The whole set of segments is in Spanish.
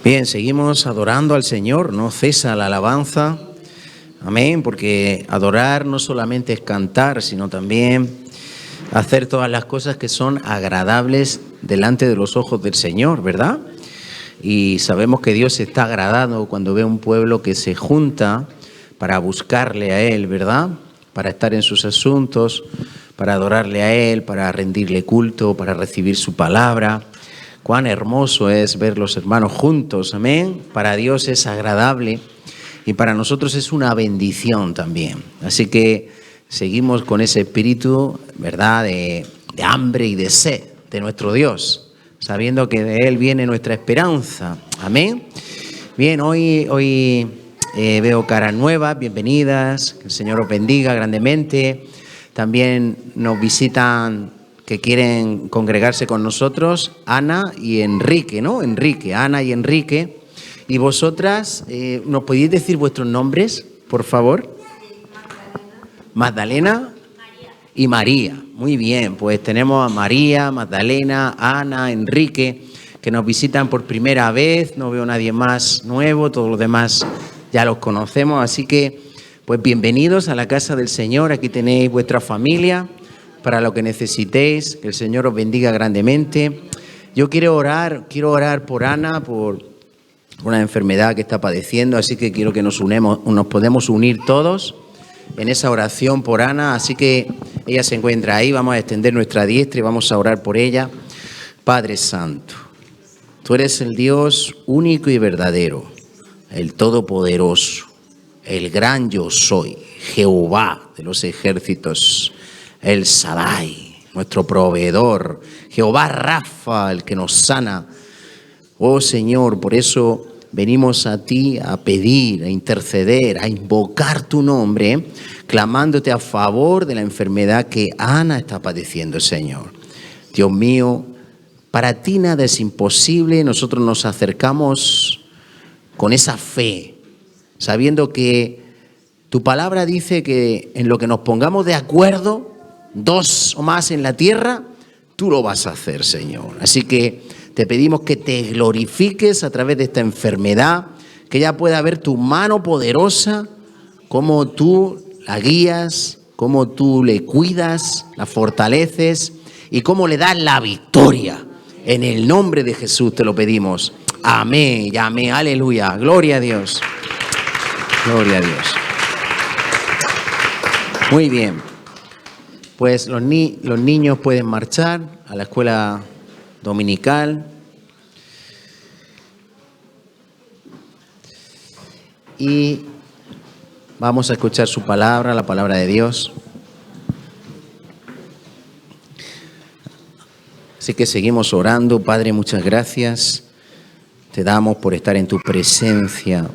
Bien, seguimos adorando al Señor, no cesa la alabanza. Amén, porque adorar no solamente es cantar, sino también hacer todas las cosas que son agradables delante de los ojos del Señor, ¿verdad? Y sabemos que Dios está agradado cuando ve un pueblo que se junta para buscarle a Él, ¿verdad? Para estar en sus asuntos, para adorarle a Él, para rendirle culto, para recibir su palabra. Cuán hermoso es ver los hermanos juntos, amén. Para Dios es agradable y para nosotros es una bendición también. Así que seguimos con ese espíritu, ¿verdad?, de hambre y de sed de nuestro Dios, sabiendo que de Él viene nuestra esperanza, amén. Bien, hoy veo caras nuevas, bienvenidas, que el Señor os bendiga grandemente. También nos visitan que quieren congregarse con nosotros, Ana y Enrique, ¿no? Ana y Enrique. Y vosotras, ¿nos podéis decir vuestros nombres, por favor? Magdalena y María. Muy bien, pues tenemos a María, Magdalena, Ana, Enrique, que nos visitan por primera vez. No veo a nadie más nuevo, todos los demás ya los conocemos. Así que, pues bienvenidos a la casa del Señor. Aquí tenéis vuestra familia para lo que necesitéis, que el Señor os bendiga grandemente. Yo quiero orar por Ana, por una enfermedad que está padeciendo, así que quiero que nos podemos unir todos en esa oración por Ana. Así que ella se encuentra ahí, vamos a extender nuestra diestra y vamos a orar por ella. Padre Santo, tú eres el Dios único y verdadero, el Todopoderoso, el gran yo soy, Jehová de los ejércitos, el Shaddai, nuestro proveedor, Jehová Rafa, el que nos sana. Oh Señor, por eso venimos a ti a pedir, a interceder, a invocar tu nombre, clamándote a favor de la enfermedad que Ana está padeciendo, Señor. Dios mío, para ti nada es imposible. Nosotros nos acercamos con esa fe, sabiendo que tu palabra dice que en lo que nos pongamos de acuerdo, 2 o más en la tierra, tú lo vas a hacer, Señor. Así que te pedimos que te glorifiques a través de esta enfermedad, que ella pueda ver tu mano poderosa, cómo tú la guías, cómo tú le cuidas, la fortaleces y cómo le das la victoria. En el nombre de Jesús te lo pedimos. Amén y amén. Aleluya. Gloria a Dios. Gloria a Dios. Muy bien. Pues los niños pueden marchar a la escuela dominical. Y vamos a escuchar su palabra, la palabra de Dios. Así que seguimos orando. Padre, muchas gracias. Te damos por estar en tu presencia,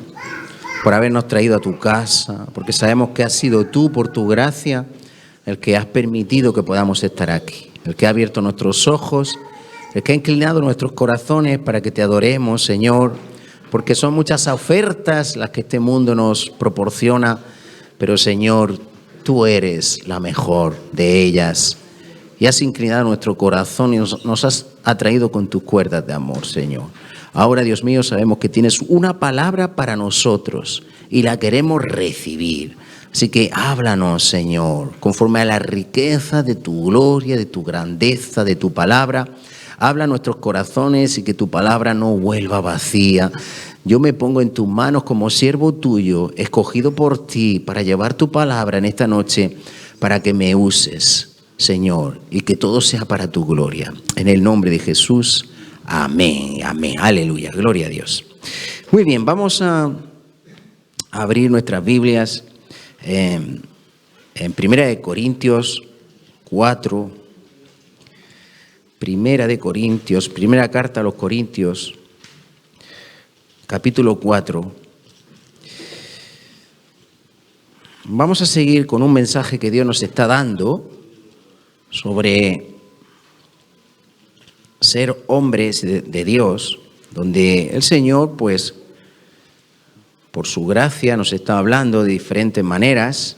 por habernos traído a tu casa, porque sabemos que has sido tú, por tu gracia, el que has permitido que podamos estar aquí, el que ha abierto nuestros ojos, el que ha inclinado nuestros corazones para que te adoremos, Señor, porque son muchas ofertas las que este mundo nos proporciona, pero Señor, tú eres la mejor de ellas y has inclinado nuestro corazón y nos has atraído con tus cuerdas de amor, Señor. Ahora, Dios mío, sabemos que tienes una palabra para nosotros y la queremos recibir. Así que háblanos, Señor, conforme a la riqueza de tu gloria, de tu grandeza, de tu palabra. Habla a nuestros corazones y que tu palabra no vuelva vacía. Yo me pongo en tus manos como siervo tuyo, escogido por ti para llevar tu palabra en esta noche, para que me uses, Señor, y que todo sea para tu gloria. En el nombre de Jesús, amén, amén, aleluya, gloria a Dios. Muy bien, vamos a abrir nuestras Biblias en 1 Corintios 4, primera carta a los Corintios, capítulo 4. Vamos a seguir con un mensaje que Dios nos está dando sobre ser hombres de Dios, donde el Señor, pues, por su gracia nos está hablando de diferentes maneras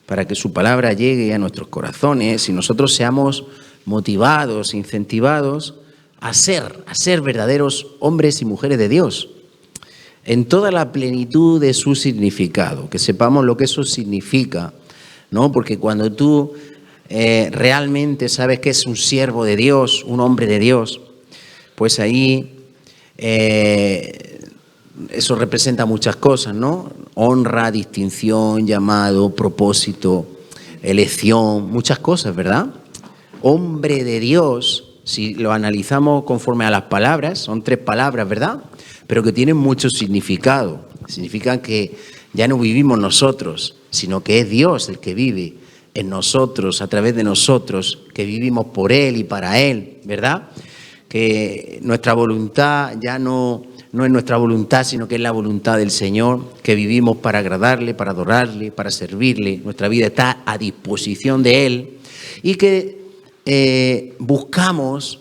para que su palabra llegue a nuestros corazones y nosotros seamos motivados, incentivados a ser verdaderos hombres y mujeres de Dios, en toda la plenitud de su significado, que sepamos lo que eso significa, ¿no? Porque cuando tú realmente sabes que es un siervo de Dios, un hombre de Dios, pues ahí eso representa muchas cosas, ¿no? Honra, distinción, llamado, propósito, elección, muchas cosas, ¿verdad? Hombre de Dios, si lo analizamos conforme a las palabras, son 3 palabras, ¿verdad? Pero que tienen mucho significado. Significan que ya no vivimos nosotros, sino que es Dios el que vive en nosotros, a través de nosotros, que vivimos por Él y para Él, ¿verdad? Que nuestra voluntad ya no es nuestra voluntad, sino que es la voluntad del Señor, que vivimos para agradarle, para adorarle, para servirle. Nuestra vida está a disposición de Él y que buscamos,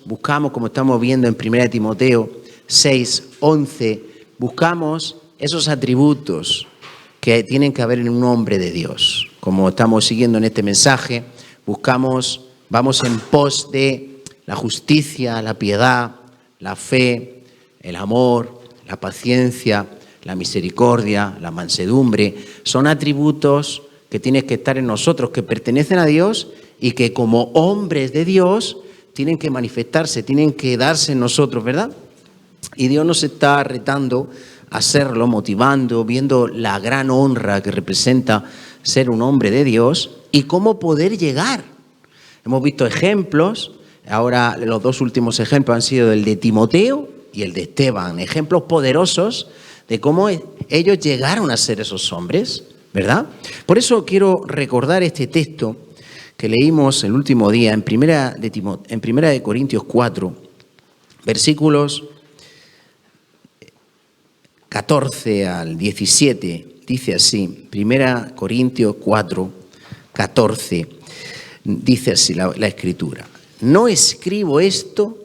como estamos viendo en 1 Timoteo 6:11, buscamos esos atributos que tienen que haber en un hombre de Dios. Como estamos siguiendo en este mensaje, vamos en pos de la justicia, la piedad, la fe, el amor, la paciencia, la misericordia, la mansedumbre. Son atributos que tienen que estar en nosotros, que pertenecen a Dios y que como hombres de Dios tienen que manifestarse, tienen que darse en nosotros, ¿verdad? Y Dios nos está retando a hacerlo, motivando, viendo la gran honra que representa ser un hombre de Dios y cómo poder llegar. Hemos visto ejemplos, ahora los 2 últimos ejemplos han sido el de Timoteo y el de Esteban, ejemplos poderosos de cómo ellos llegaron a ser esos hombres, ¿verdad? Por eso quiero recordar este texto que leímos el último día en Primera de Corintios 4, versículos 14 al 17, dice así, 1 Corintios 4, 14, dice así la Escritura: no escribo esto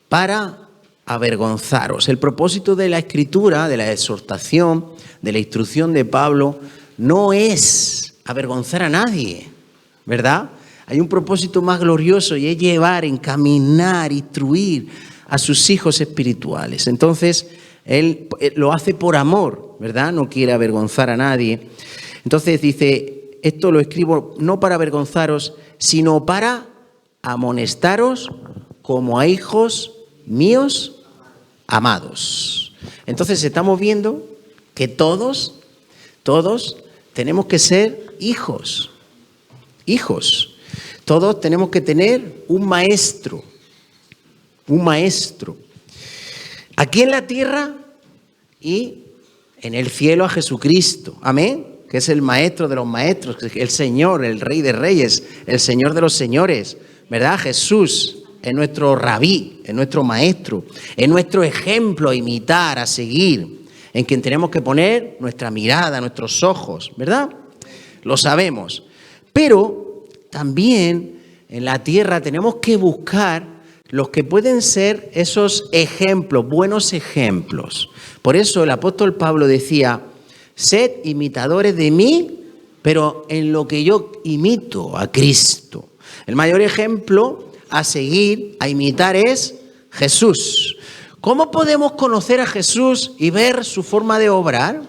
para avergonzaros. El propósito de la Escritura, de la exhortación, de la instrucción de Pablo, no es avergonzar a nadie, ¿verdad? Hay un propósito más glorioso y es llevar, encaminar, instruir a sus hijos espirituales. Entonces, él lo hace por amor, ¿verdad? No quiere avergonzar a nadie. Entonces dice, esto lo escribo no para avergonzaros, sino para amonestaros como a hijos míos amados. Entonces estamos viendo que todos tenemos que ser hijos. Todos tenemos que tener un maestro. Aquí en la tierra y en el cielo a Jesucristo. Amén. Que es el maestro de los maestros, el Señor, el Rey de Reyes, el Señor de los señores, ¿verdad? Jesús es nuestro rabí, es nuestro maestro, es nuestro ejemplo a imitar, a seguir, en quien tenemos que poner nuestra mirada, nuestros ojos, ¿verdad? Lo sabemos. Pero también en la tierra tenemos que buscar los que pueden ser esos ejemplos, buenos ejemplos. Por eso el apóstol Pablo decía, sed imitadores de mí, pero en lo que yo imito a Cristo. El mayor ejemplo a seguir, a imitar es Jesús. ¿Cómo podemos conocer a Jesús y ver su forma de obrar?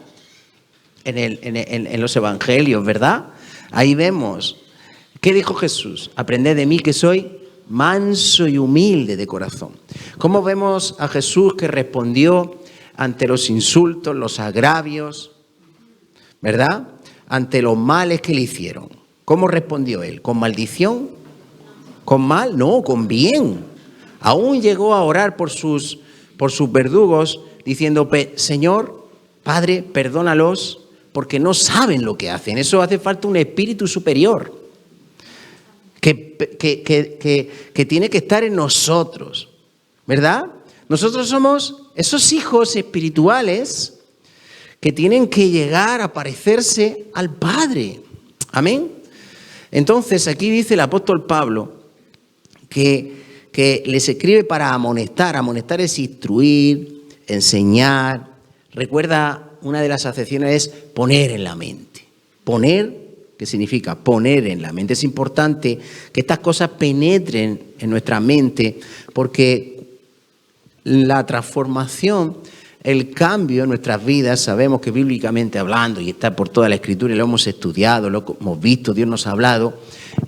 En los evangelios, ¿verdad? Ahí vemos. ¿Qué dijo Jesús? Aprended de mí que soy manso y humilde de corazón. ¿Cómo vemos a Jesús que respondió ante los insultos, los agravios, ¿verdad? Ante los males que le hicieron? ¿Cómo respondió él? ¿Con maldición? ¿Con mal? No, con bien. Aún llegó a orar por sus verdugos diciendo, Señor, Padre, perdónalos porque no saben lo que hacen. Eso hace falta un espíritu superior que tiene que estar en nosotros, ¿verdad? Nosotros somos esos hijos espirituales que tienen que llegar a parecerse al Padre. Amén. Entonces aquí dice el apóstol Pablo que les escribe para amonestar. Amonestar es instruir, enseñar. Recuerda, una de las acepciones es poner en la mente. Poner, ¿qué significa? Poner en la mente. Es importante que estas cosas penetren en nuestra mente porque la transformación, el cambio en nuestras vidas, sabemos que bíblicamente hablando, y está por toda la Escritura, y lo hemos estudiado, lo hemos visto, Dios nos ha hablado,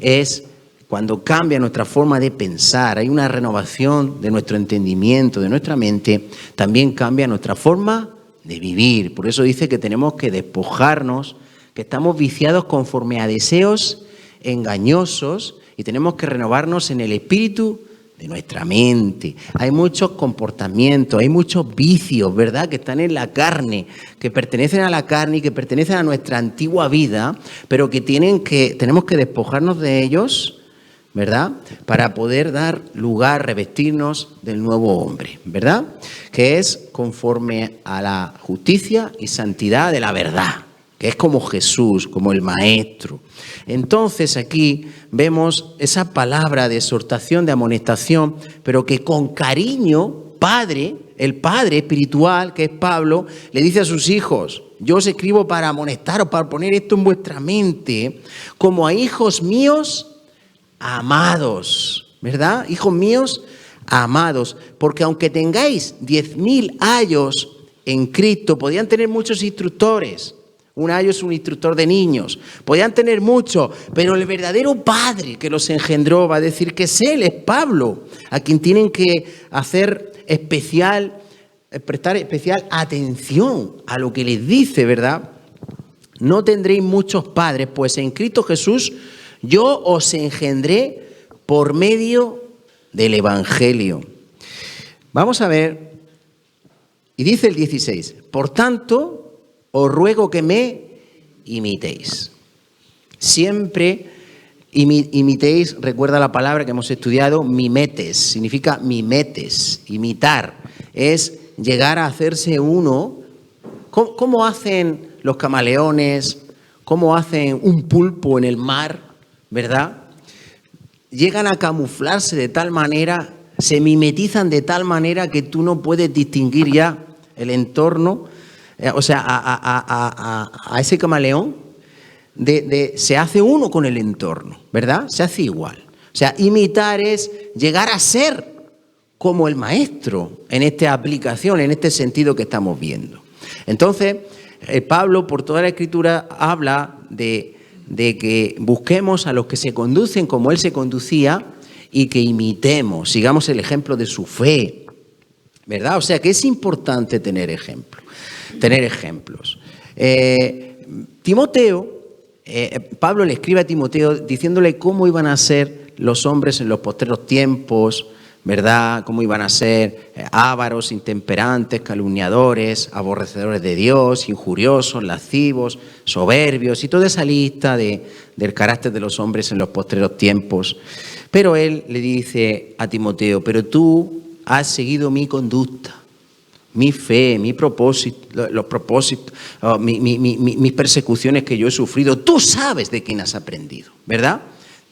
es cuando cambia nuestra forma de pensar, hay una renovación de nuestro entendimiento, de nuestra mente, también cambia nuestra forma de vivir. Por eso dice que tenemos que despojarnos, que estamos viciados conforme a deseos engañosos y tenemos que renovarnos en el espíritu de nuestra mente. Hay muchos comportamientos, hay muchos vicios, ¿verdad?, que están en la carne, que pertenecen a la carne y que pertenecen a nuestra antigua vida, pero que tenemos que despojarnos de ellos, ¿verdad?, para poder dar lugar, revestirnos del nuevo hombre, ¿verdad?, que es conforme a la justicia y santidad de la verdad, que es como Jesús, como el Maestro. Entonces aquí vemos esa palabra de exhortación, de amonestación, pero que con cariño, el Padre espiritual, que es Pablo, le dice a sus hijos: yo os escribo para amonestaros, para poner esto en vuestra mente, como a hijos míos amados, ¿verdad? Hijos míos amados, porque aunque tengáis 10.000 años en Cristo, podían tener muchos instructores. Un ayo es un instructor de niños. Podían tener mucho, pero el verdadero padre que los engendró va a decir que es él, es Pablo, a quien tienen que prestar especial atención a lo que les dice, ¿verdad? No tendréis muchos padres, pues en Cristo Jesús yo os engendré por medio del Evangelio. Vamos a ver, y dice el 16, por tanto, os ruego que me imitéis. Siempre imitéis, recuerda la palabra que hemos estudiado, mimetes, significa mimetes, imitar, es llegar a hacerse uno. ¿Cómo hacen los camaleones? ¿Cómo hacen un pulpo en el mar? ¿Verdad? Llegan a camuflarse de tal manera, se mimetizan de tal manera que tú no puedes distinguir ya el entorno. O sea, a ese camaleón se hace uno con el entorno, ¿verdad? Se hace igual. O sea, imitar es llegar a ser como el Maestro en esta aplicación, en este sentido que estamos viendo. Entonces, Pablo, por toda la Escritura, habla de que busquemos a los que se conducen como él se conducía y que imitemos, sigamos el ejemplo de su fe, ¿verdad? O sea, que es importante tener ejemplos. Pablo le escribe a Timoteo diciéndole cómo iban a ser los hombres en los postreros tiempos, ¿verdad? Cómo iban a ser ávaros, intemperantes, calumniadores, aborrecedores de Dios, injuriosos, lascivos, soberbios y toda esa lista del carácter de los hombres en los postreros tiempos. Pero él le dice a Timoteo: pero tú has seguido mi conducta, mi fe, mi propósito, los propósitos, mis persecuciones que yo he sufrido. Tú sabes de quién has aprendido, ¿verdad?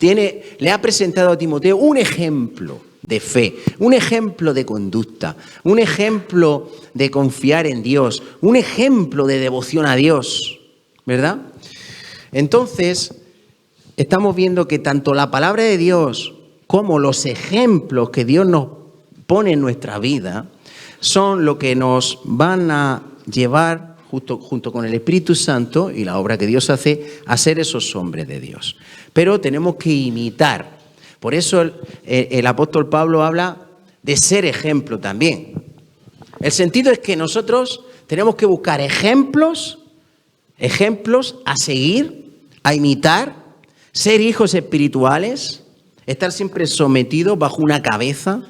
Le ha presentado a Timoteo un ejemplo de fe, un ejemplo de conducta, un ejemplo de confiar en Dios, un ejemplo de devoción a Dios, ¿verdad? Entonces, estamos viendo que tanto la palabra de Dios como los ejemplos que Dios nos pone en nuestra vida son lo que nos van a llevar, junto con el Espíritu Santo y la obra que Dios hace, a ser esos hombres de Dios. Pero tenemos que imitar. Por eso el apóstol Pablo habla de ser ejemplo también. El sentido es que nosotros tenemos que buscar ejemplos a seguir, a imitar, ser hijos espirituales, estar siempre sometidos bajo una cabeza,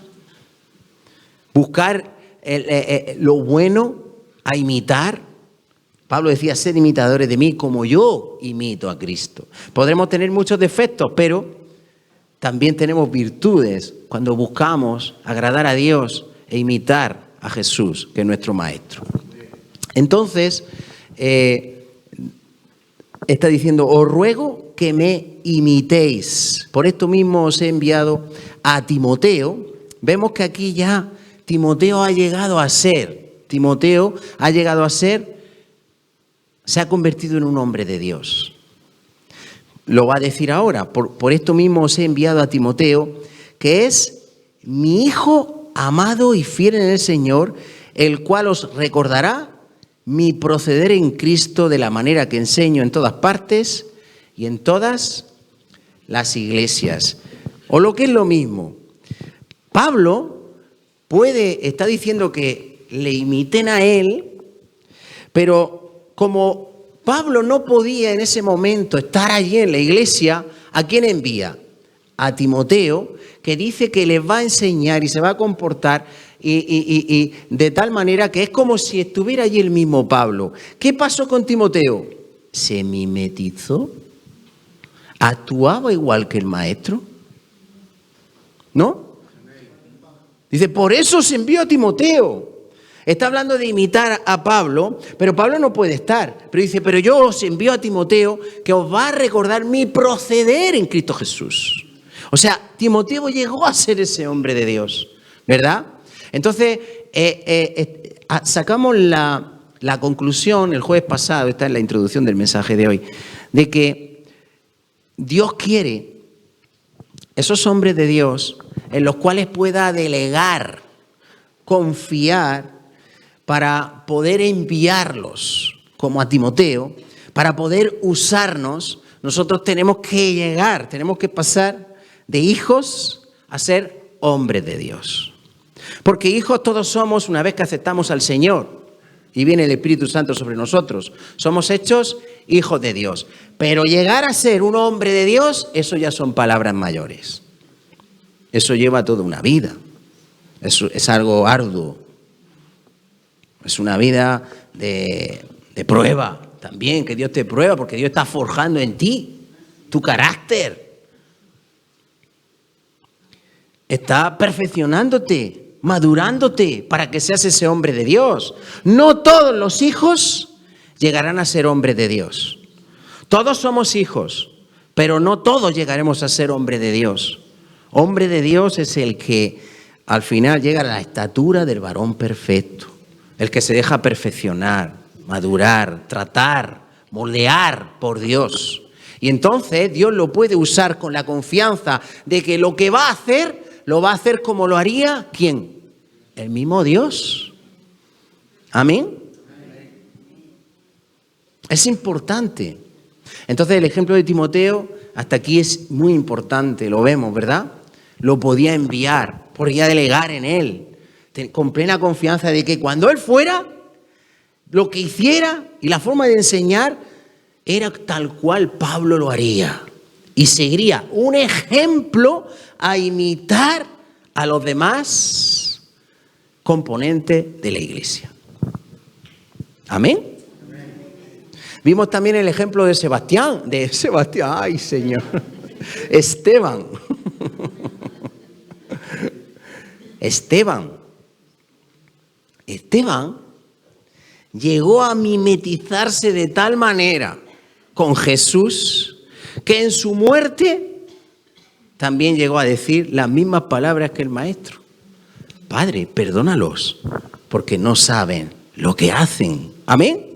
buscar lo bueno a imitar. Pablo decía: sed imitadores de mí como yo imito a Cristo. Podremos tener muchos defectos, pero también tenemos virtudes cuando buscamos agradar a Dios e imitar a Jesús, que es nuestro Maestro. Entonces, está diciendo: os ruego que me imitéis. Por esto mismo os he enviado a Timoteo. Vemos que aquí ya Timoteo ha llegado a ser, se ha convertido en un hombre de Dios. Lo va a decir ahora: por esto mismo os he enviado a Timoteo, que es mi hijo amado y fiel en el Señor, el cual os recordará mi proceder en Cristo de la manera que enseño en todas partes y en todas las iglesias. O lo que es lo mismo, Pablo está diciendo que le imiten a él, pero como Pablo no podía en ese momento estar allí en la iglesia, ¿a quién envía? A Timoteo, que dice que les va a enseñar y se va a comportar y de tal manera que es como si estuviera allí el mismo Pablo. ¿Qué pasó con Timoteo? Se mimetizó, actuaba igual que el maestro, ¿no? Dice, por eso se envió a Timoteo. Está hablando de imitar a Pablo, pero Pablo no puede estar. Pero dice, pero yo os envío a Timoteo que os va a recordar mi proceder en Cristo Jesús. O sea, Timoteo llegó a ser ese hombre de Dios, ¿verdad? Entonces, sacamos la conclusión el jueves pasado, está en la introducción del mensaje de hoy, de que Dios quiere esos hombres de Dios en los cuales pueda delegar, confiar, para poder enviarlos, como a Timoteo, para poder usarnos. Nosotros tenemos que llegar, tenemos que pasar de hijos a ser hombres de Dios. Porque hijos todos somos una vez que aceptamos al Señor y viene el Espíritu Santo sobre nosotros. Somos hechos hijos de Dios. Pero llegar a ser un hombre de Dios, eso ya son palabras mayores. Eso lleva toda una vida. Eso es algo arduo. Es una vida de prueba también, que Dios te prueba, porque Dios está forjando en ti tu carácter. Está perfeccionándote, madurándote para que seas ese hombre de Dios. No todos los hijos llegarán a ser hombres de Dios. Todos somos hijos, pero no todos llegaremos a ser hombre de Dios. Hombre de Dios es el que al final llega a la estatura del varón perfecto, el que se deja perfeccionar, madurar, tratar, moldear por Dios. Y entonces Dios lo puede usar con la confianza de que lo que va a hacer, lo va a hacer como lo haría, ¿quién? El mismo Dios. Amén. Es importante. Entonces el ejemplo de Timoteo hasta aquí es muy importante, lo vemos, ¿verdad? Lo podía enviar, podía delegar en él, con plena confianza de que cuando él fuera, lo que hiciera y la forma de enseñar era tal cual Pablo lo haría. Y seguiría un ejemplo a imitar a los demás componentes de la iglesia. Amén. Vimos también el ejemplo de Sebastián, ay Señor, Esteban. Esteban llegó a mimetizarse de tal manera con Jesús que en su muerte también llegó a decir las mismas palabras que el maestro. Padre, perdónalos porque no saben lo que hacen. Amén.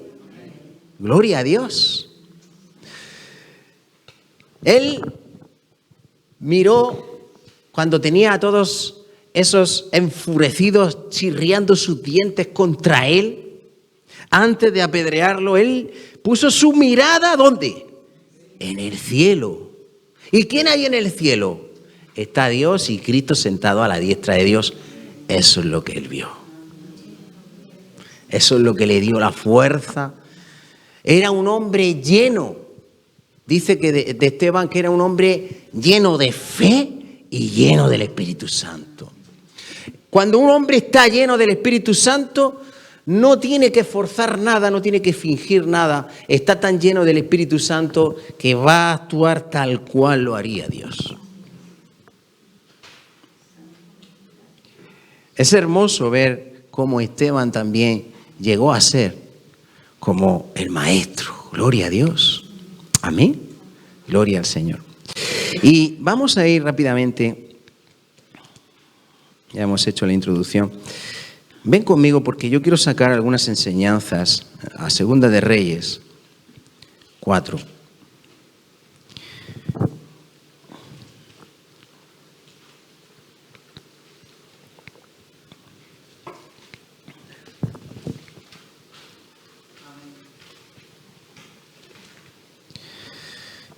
Gloria a Dios. Él miró cuando tenía a todos esos enfurecidos chirriando sus dientes contra él. Antes de apedrearlo, él puso su mirada ¿dónde? En el cielo. ¿Y quién hay en el cielo? Está Dios y Cristo sentado a la diestra de Dios. Eso es lo que él vio. Eso es lo que le dio la fuerza. Era un hombre lleno. Dice que de Esteban que era un hombre lleno de fe y lleno del Espíritu Santo. Cuando un hombre está lleno del Espíritu Santo, no tiene que forzar nada, no tiene que fingir nada. Está tan lleno del Espíritu Santo que va a actuar tal cual lo haría Dios. Es hermoso ver cómo Esteban también llegó a ser como el maestro. Gloria a Dios. Amén. Gloria al Señor. Y vamos a ir rápidamente. Ya hemos hecho la introducción. Ven conmigo porque yo quiero sacar algunas enseñanzas a Segunda de Reyes 4.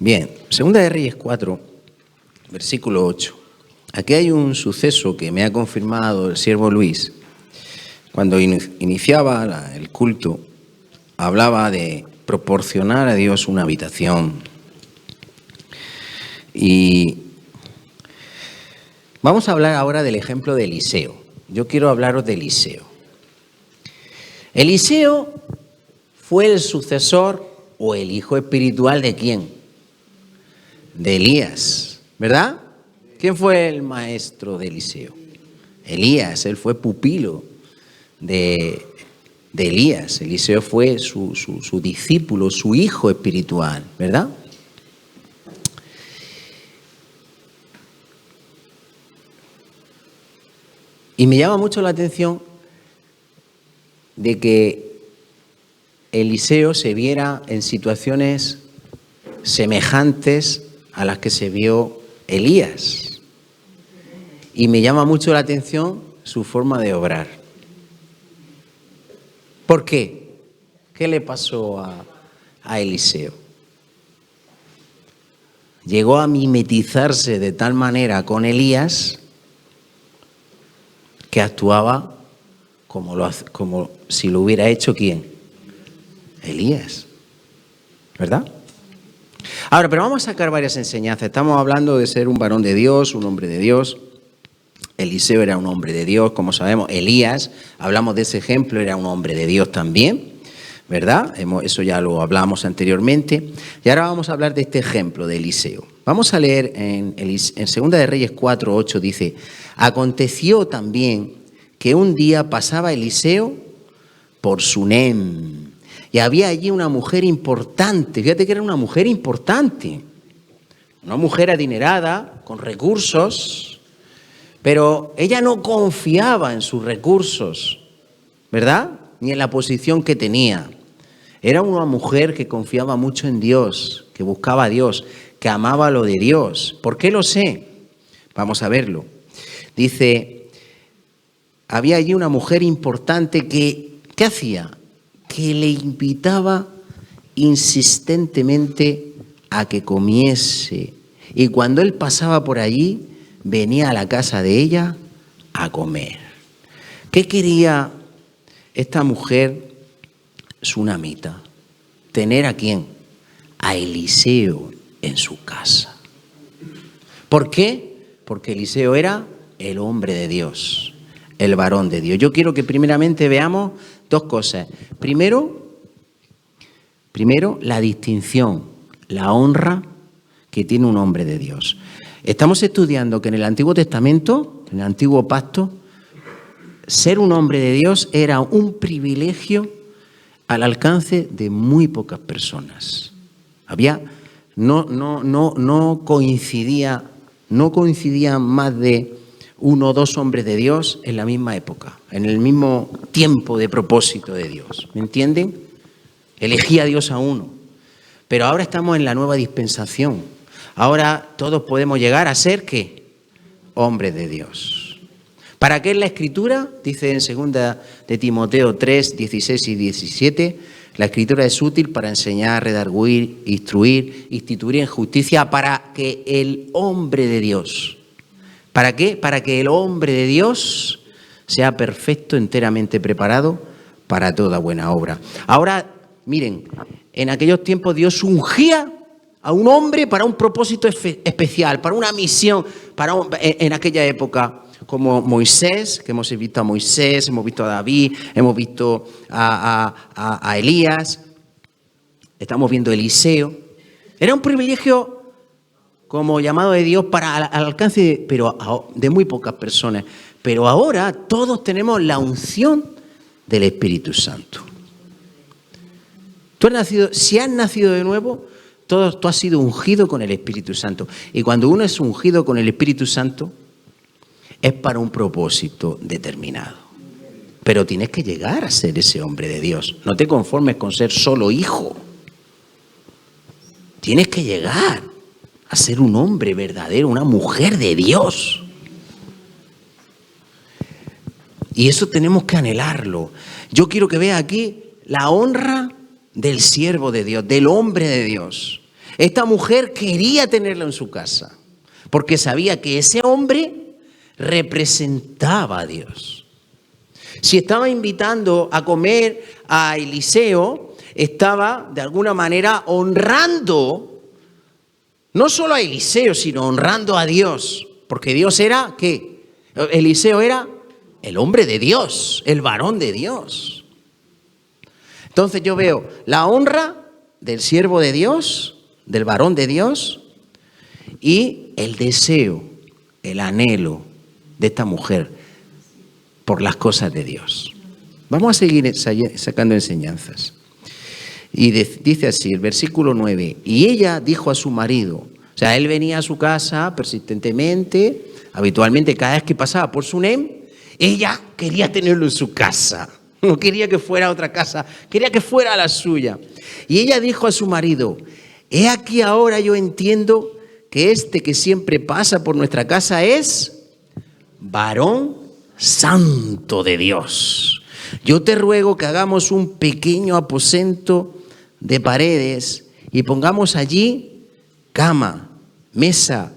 Bien, Segunda de Reyes 4, versículo 8. Aquí hay un suceso que me ha confirmado el siervo Luis. Cuando iniciaba el culto, hablaba de proporcionar a Dios una habitación. Y vamos a hablar ahora del ejemplo de Eliseo. Yo quiero hablaros de Eliseo. Eliseo fue el sucesor o el hijo espiritual ¿de quién? De Elías, ¿verdad? ¿Quién fue el maestro de Eliseo? Elías, él fue pupilo de Elías. Eliseo fue su discípulo, su hijo espiritual, ¿verdad? Y me llama mucho la atención de que Eliseo se viera en situaciones semejantes a las que se vio Elías. Y me llama mucho la atención su forma de obrar. ¿Por qué? ¿Qué le pasó a Eliseo? Llegó a mimetizarse de tal manera con Elías que actuaba como si lo hubiera hecho ¿quién? Elías, ¿verdad? Ahora, pero vamos a sacar varias enseñanzas. Estamos hablando de ser un varón de Dios, un hombre de Dios. Eliseo era un hombre de Dios, como sabemos. Elías, hablamos de ese ejemplo, era un hombre de Dios también, ¿verdad? Eso ya lo hablamos anteriormente. Y ahora vamos a hablar de este ejemplo de Eliseo. Vamos a leer en Segunda de Reyes 4, 8, dice: aconteció también que un día pasaba Eliseo por Sunem, y había allí una mujer importante. Fíjate que era una mujer importante, una mujer adinerada, con recursos, pero ella no confiaba en sus recursos, ¿verdad? Ni en la posición que tenía. Era una mujer que confiaba mucho en Dios, que buscaba a Dios, que amaba lo de Dios. ¿Por qué lo sé? Vamos a verlo. Dice, había allí una mujer importante que, ¿qué hacía? Que le invitaba insistentemente a que comiese. Y cuando él pasaba por allí, venía a la casa de ella a comer. ¿Qué quería esta mujer sunamita? Tener ¿a quién? A Eliseo en su casa. ¿Por qué? Porque Eliseo era el hombre de Dios, el varón de Dios. Yo quiero que primeramente veamos dos cosas. Primero, la distinción, la honra que tiene un hombre de Dios. Estamos estudiando que en el Antiguo Testamento, en el Antiguo Pacto, ser un hombre de Dios era un privilegio al alcance de muy pocas personas. No coincidían más de uno o dos hombres de Dios en la misma época, en el mismo tiempo de propósito de Dios. ¿Me entienden? Elegía a Dios a uno. Pero ahora estamos en la nueva dispensación. Ahora todos podemos llegar a ser ¿qué? Hombres de Dios. ¿Para qué es la Escritura? Dice en 2 de Timoteo 3, 16 y 17, la Escritura es útil para enseñar, redarguir, instruir, instituir en justicia, para que el hombre de Dios, ¿para qué? Para que el hombre de Dios sea perfecto, enteramente preparado para toda buena obra. Ahora, miren, en aquellos tiempos Dios ungía a un hombre para un propósito especial, para una misión, en aquella época, como Moisés, que hemos visto a Moisés, hemos visto a David, hemos visto a Elías, estamos viendo a Eliseo. Era un privilegio como llamado de Dios para al alcance de muy pocas personas. Pero ahora todos tenemos la unción del Espíritu Santo. Si has nacido de nuevo, tú has sido ungido con el Espíritu Santo. Y cuando uno es ungido con el Espíritu Santo, es para un propósito determinado. Pero tienes que llegar a ser ese hombre de Dios. No te conformes con ser solo hijo. Tienes que llegar a ser un hombre verdadero, una mujer de Dios. Y eso tenemos que anhelarlo. Yo quiero que veas aquí la honra del siervo de Dios, del hombre de Dios. Esta mujer quería tenerlo en su casa, porque sabía que ese hombre representaba a Dios. Si estaba invitando a comer a Eliseo, estaba de alguna manera honrando, no solo a Eliseo, sino honrando a Dios. Porque Dios era, ¿qué? Eliseo era el hombre de Dios, el varón de Dios. Entonces yo veo la honra del siervo de Dios, del varón de Dios, y el deseo, el anhelo de esta mujer por las cosas de Dios. Vamos a seguir sacando enseñanzas. Y dice así, el versículo 9, y ella dijo a su marido, o sea, él venía a su casa persistentemente, habitualmente cada vez que pasaba por Sunem, ella quería tenerlo en su casa, no quería que fuera a otra casa, quería que fuera a la suya. Y ella dijo a su marido, he aquí ahora yo entiendo que este que siempre pasa por nuestra casa es varón santo de Dios. Yo te ruego que hagamos un pequeño aposento de paredes y pongamos allí cama, mesa,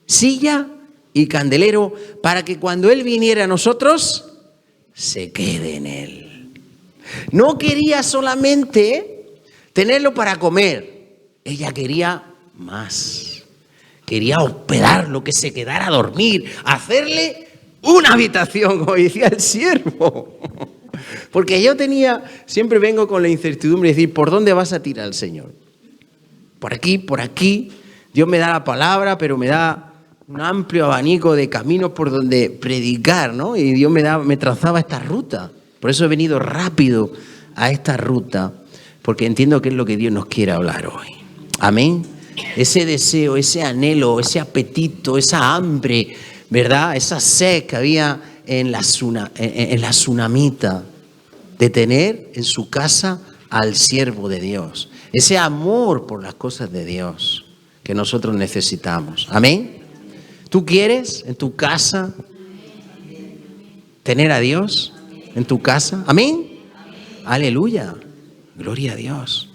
silla y candelero para que cuando él viniera a nosotros se quede en él. No quería solamente tenerlo para comer, ella quería más. Quería hospedarlo, que se quedara a dormir, hacerle una habitación, como decía el siervo. Porque yo siempre vengo con la incertidumbre de decir, ¿por dónde vas a tirar al Señor? Por aquí. Dios me da la palabra, pero me da un amplio abanico de caminos por donde predicar, ¿no? Y Dios me trazaba esta ruta. Por eso he venido rápido a esta ruta, porque entiendo que es lo que Dios nos quiere hablar hoy. Amén. Ese deseo, ese anhelo, ese apetito, esa hambre, ¿verdad? Esa sed que había en la tsunamita de tener en su casa al siervo de Dios. Ese amor por las cosas de Dios que nosotros necesitamos. Amén. ¿Tú quieres en tu casa tener a Dios en tu casa? Amén. Aleluya. Gloria a Dios.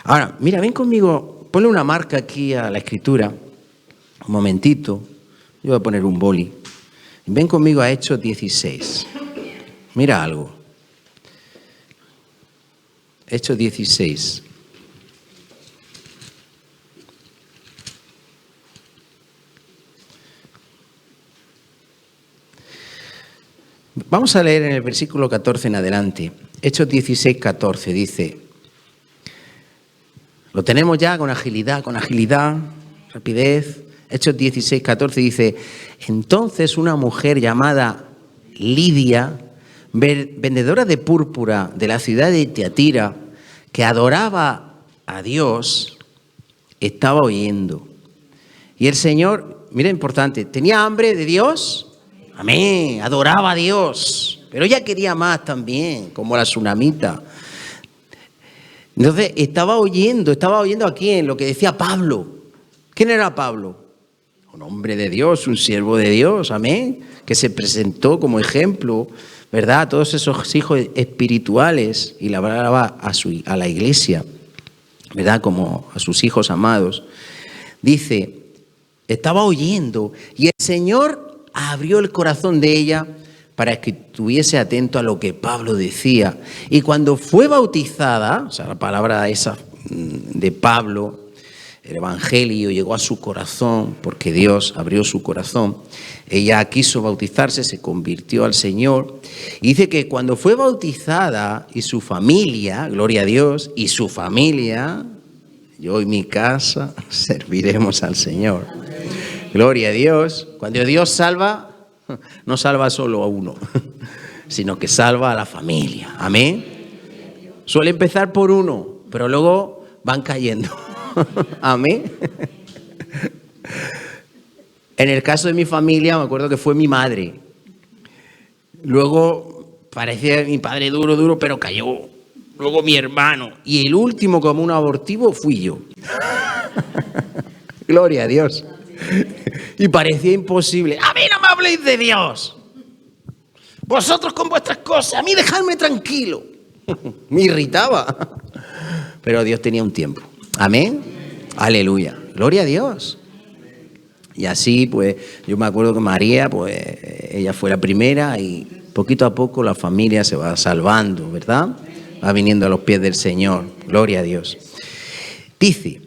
Ahora, mira, ven conmigo, ponle una marca aquí a la escritura. Un momentito. Yo voy a poner un boli. Ven conmigo a Hechos 16. Mira algo. Hechos 16. Vamos a leer en el versículo 14 en adelante. Hechos 16, 14 dice, lo tenemos ya con agilidad, rapidez. Hechos 16, 14 dice, entonces una mujer llamada Lidia, vendedora de púrpura de la ciudad de Tiatira, que adoraba a Dios, estaba oyendo. Y el Señor, mira, importante, tenía hambre de Dios. Amén, adoraba a Dios, pero ella quería más también, como la tsunamita. Entonces estaba oyendo a quién, lo que decía Pablo. ¿Quién era Pablo? Un hombre de Dios, un siervo de Dios, amén, que se presentó como ejemplo, ¿verdad? A todos esos hijos espirituales y le hablaba a la iglesia, ¿verdad? Como a sus hijos amados. Dice, estaba oyendo y el Señor abrió el corazón de ella para que estuviese atento a lo que Pablo decía. Y cuando fue bautizada, o sea, la palabra esa de Pablo, el evangelio llegó a su corazón porque Dios abrió su corazón. Ella quiso bautizarse, se convirtió al Señor. Y dice que cuando fue bautizada y su familia, gloria a Dios, y su familia, yo y mi casa serviremos al Señor. Gloria a Dios. Cuando Dios salva, no salva solo a uno, sino que salva a la familia. Amén. Suele empezar por uno, pero luego van cayendo. Amén. En el caso de mi familia, me acuerdo que fue mi madre. Luego parecía mi padre duro, pero cayó. Luego mi hermano. Y el último, como un abortivo, fui yo. Gloria a Dios. Y parecía imposible. A mí no me habléis de Dios. Vosotros con vuestras cosas. A mí dejadme tranquilo. Me irritaba. Pero Dios tenía un tiempo. Amén. Aleluya. Gloria a Dios. Y así, pues, yo me acuerdo que María, pues, ella fue la primera y poquito a poco la familia se va salvando, ¿verdad? Va viniendo a los pies del Señor. Gloria a Dios. Dice,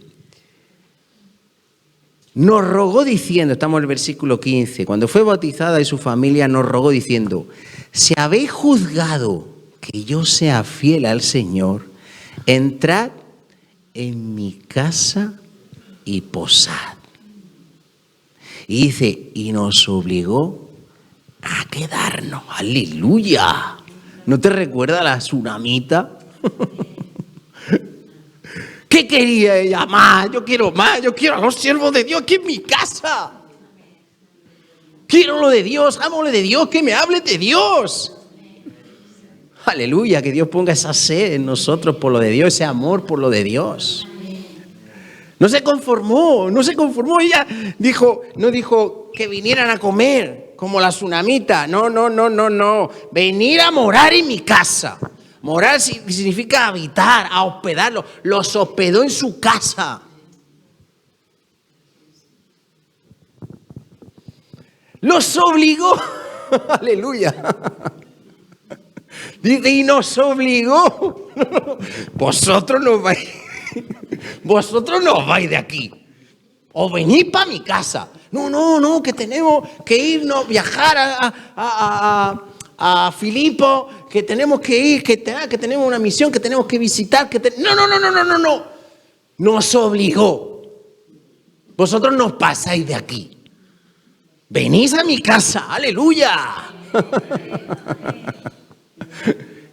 nos rogó diciendo, estamos en el versículo 15, cuando fue bautizada y su familia nos rogó diciendo, si habéis juzgado que yo sea fiel al Señor, entrad en mi casa y posad. Y dice, y nos obligó a quedarnos. ¡Aleluya! ¿No te recuerda la tsunamita? ¿Qué quería ella? Más, yo quiero a los siervos de Dios aquí en mi casa. Quiero lo de Dios, amo lo de Dios, que me hable de Dios. Aleluya, que Dios ponga esa sed en nosotros por lo de Dios, ese amor por lo de Dios. No se conformó, ella no dijo que vinieran a comer como la tsunamita, no, venir a morar en mi casa. Morar significa habitar, a hospedarlos, los hospedó en su casa. Los obligó, aleluya. Dice, y nos obligó. Vosotros no vais de aquí. O venid para mi casa. No, que tenemos que irnos, viajar a Filipo, que tenemos que ir, que tenemos una misión, que tenemos que visitar. No. Nos obligó. Vosotros no pasáis de aquí. Venís a mi casa. Aleluya.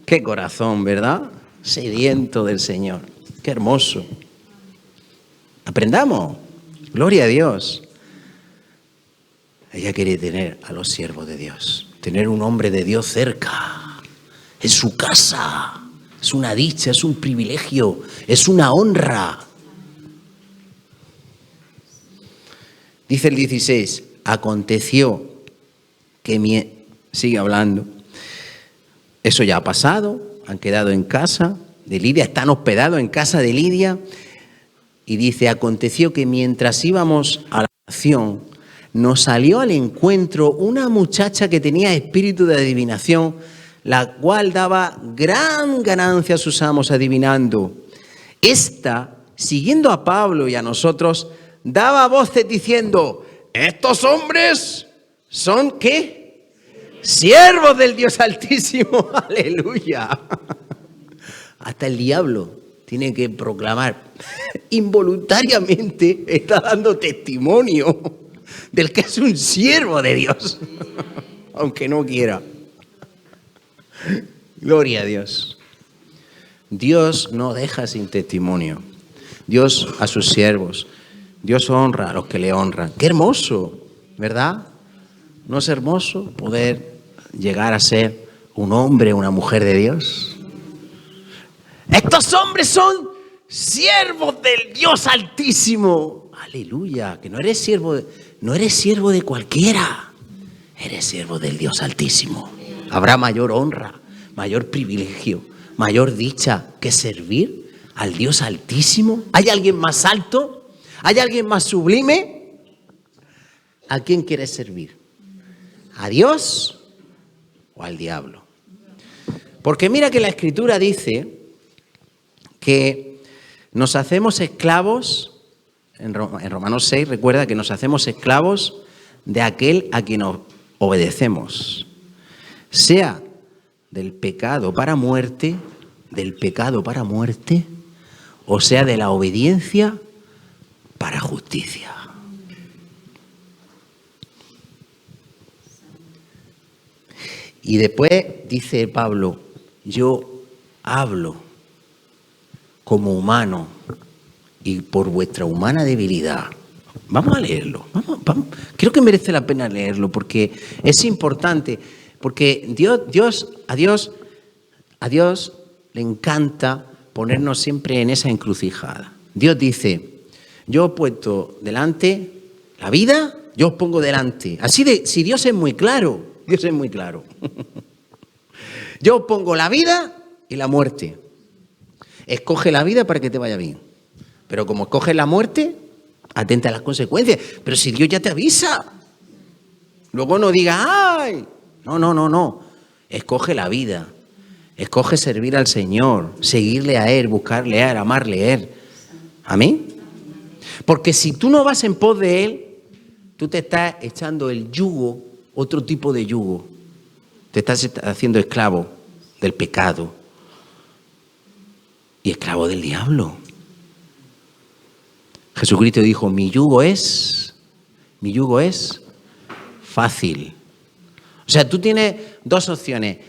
Qué corazón, ¿verdad? Sediento del Señor. Qué hermoso. Aprendamos. Gloria a Dios. Ella quiere tener a los siervos de Dios. Tener un hombre de Dios cerca. En su casa. Es una dicha, es un privilegio. Es una honra. Dice el 16. Aconteció que sigue hablando. Eso ya ha pasado. Han quedado en casa de Lidia. Están hospedados en casa de Lidia. Y dice, aconteció que mientras íbamos a la oración, nos salió al encuentro una muchacha que tenía espíritu de adivinación, la cual daba gran ganancia a sus amos adivinando. Esta, siguiendo a Pablo y a nosotros, daba voces diciendo, estos hombres son, ¿qué? Siervos del Dios Altísimo. Aleluya. Hasta el diablo tiene que proclamar. Involuntariamente está dando testimonio del que es un siervo de Dios, aunque no quiera. Gloria a Dios. Dios no deja sin testimonio. Dios a sus siervos. Dios honra a los que le honran. Qué hermoso, ¿verdad? ¿No es hermoso poder llegar a ser un hombre, una mujer de Dios? Estos hombres son siervos del Dios Altísimo. Aleluya, que no eres siervo de cualquiera. Eres siervo del Dios Altísimo. Habrá mayor honra, mayor privilegio, mayor dicha que servir al Dios Altísimo. ¿Hay alguien más alto? ¿Hay alguien más sublime? ¿A quién quieres servir? ¿A Dios o al diablo? Porque mira que la Escritura dice que nos hacemos esclavos, en Romanos 6 recuerda que nos hacemos esclavos de aquel a quien obedecemos, sea del pecado para muerte, o sea de la obediencia para justicia. Y después dice Pablo, yo hablo como humano y por vuestra humana debilidad. Vamos a leerlo. Vamos. Creo que merece la pena leerlo porque es importante. Porque a Dios le encanta ponernos siempre en esa encrucijada. Dios dice, yo he puesto delante la vida, yo os pongo delante. Si Dios es muy claro, Yo os pongo la vida y la muerte. Escoge la vida para que te vaya bien. Pero como escoges la muerte, atenta a las consecuencias. Pero si Dios ya te avisa, luego no digas, ¡ay! No. Escoge la vida. Escoge servir al Señor, seguirle a Él, buscarle a Él, amarle a Él. ¿Amén? Porque si tú no vas en pos de Él, tú te estás echando el yugo, otro tipo de yugo. Te estás haciendo esclavo del pecado y esclavo del diablo. Jesucristo dijo, mi yugo es fácil. O sea, tú tienes dos opciones.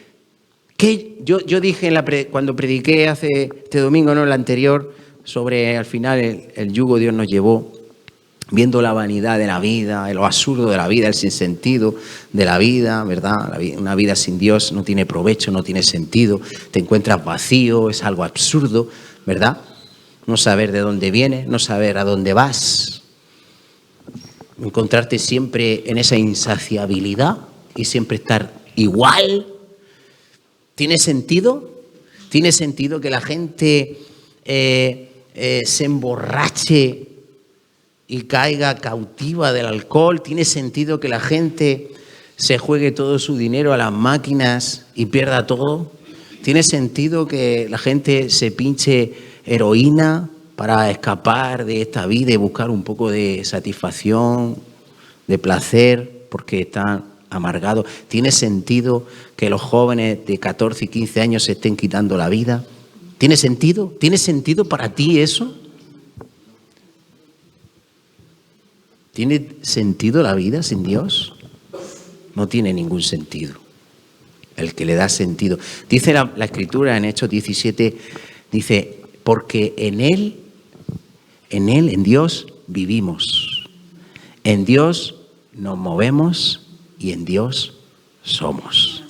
Que yo dije cuando prediqué este domingo, no el anterior, sobre al final el yugo Dios nos llevó, viendo la vanidad de la vida, lo absurdo de la vida, el sinsentido de la vida, ¿verdad? Una vida sin Dios no tiene provecho, no tiene sentido, te encuentras vacío, es algo absurdo, ¿verdad? No saber de dónde vienes, no saber a dónde vas, encontrarte siempre en esa insaciabilidad y siempre estar igual. ¿Tiene sentido? ¿Tiene sentido que la gente se emborrache y caiga cautiva del alcohol? ¿Tiene sentido que la gente se juegue todo su dinero a las máquinas y pierda todo? ¿Tiene sentido que la gente se pinche heroína para escapar de esta vida y buscar un poco de satisfacción, de placer, porque están amargados? ¿Tiene sentido que los jóvenes de 14 y 15 años se estén quitando la vida? ¿Tiene sentido? ¿Tiene sentido para ti eso? ¿Tiene sentido la vida sin Dios? No tiene ningún sentido. El que le da sentido. Dice la Escritura en Hechos 17, dice, porque en Él, en Dios vivimos. En Dios nos movemos y en Dios somos.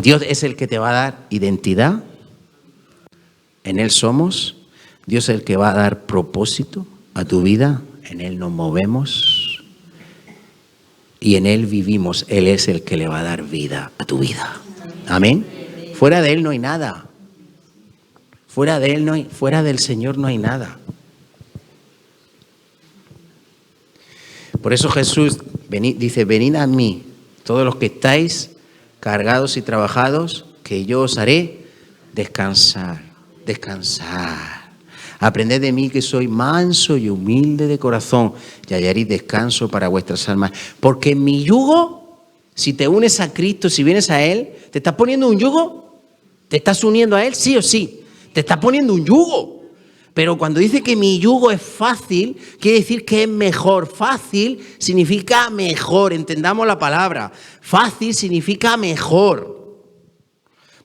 Dios es el que te va a dar identidad. En Él somos. Dios es el que va a dar propósito a tu vida. En Él nos movemos y en Él vivimos. Él es el que le va a dar vida a tu vida. Amén. Fuera de Él no hay nada. Fuera de Él fuera del Señor no hay nada. Por eso Jesús dice, venid a mí, todos los que estáis cargados y trabajados, que yo os haré descansar. Aprended de mí que soy manso y humilde de corazón y hallaréis descanso para vuestras almas. Porque mi yugo, si te unes a Cristo, si vienes a Él, ¿te estás poniendo un yugo? ¿Te estás uniendo a Él? Sí o sí. Te estás poniendo un yugo. Pero cuando dice que mi yugo es fácil, quiere decir que es mejor. Fácil significa mejor, entendamos la palabra. Fácil significa mejor.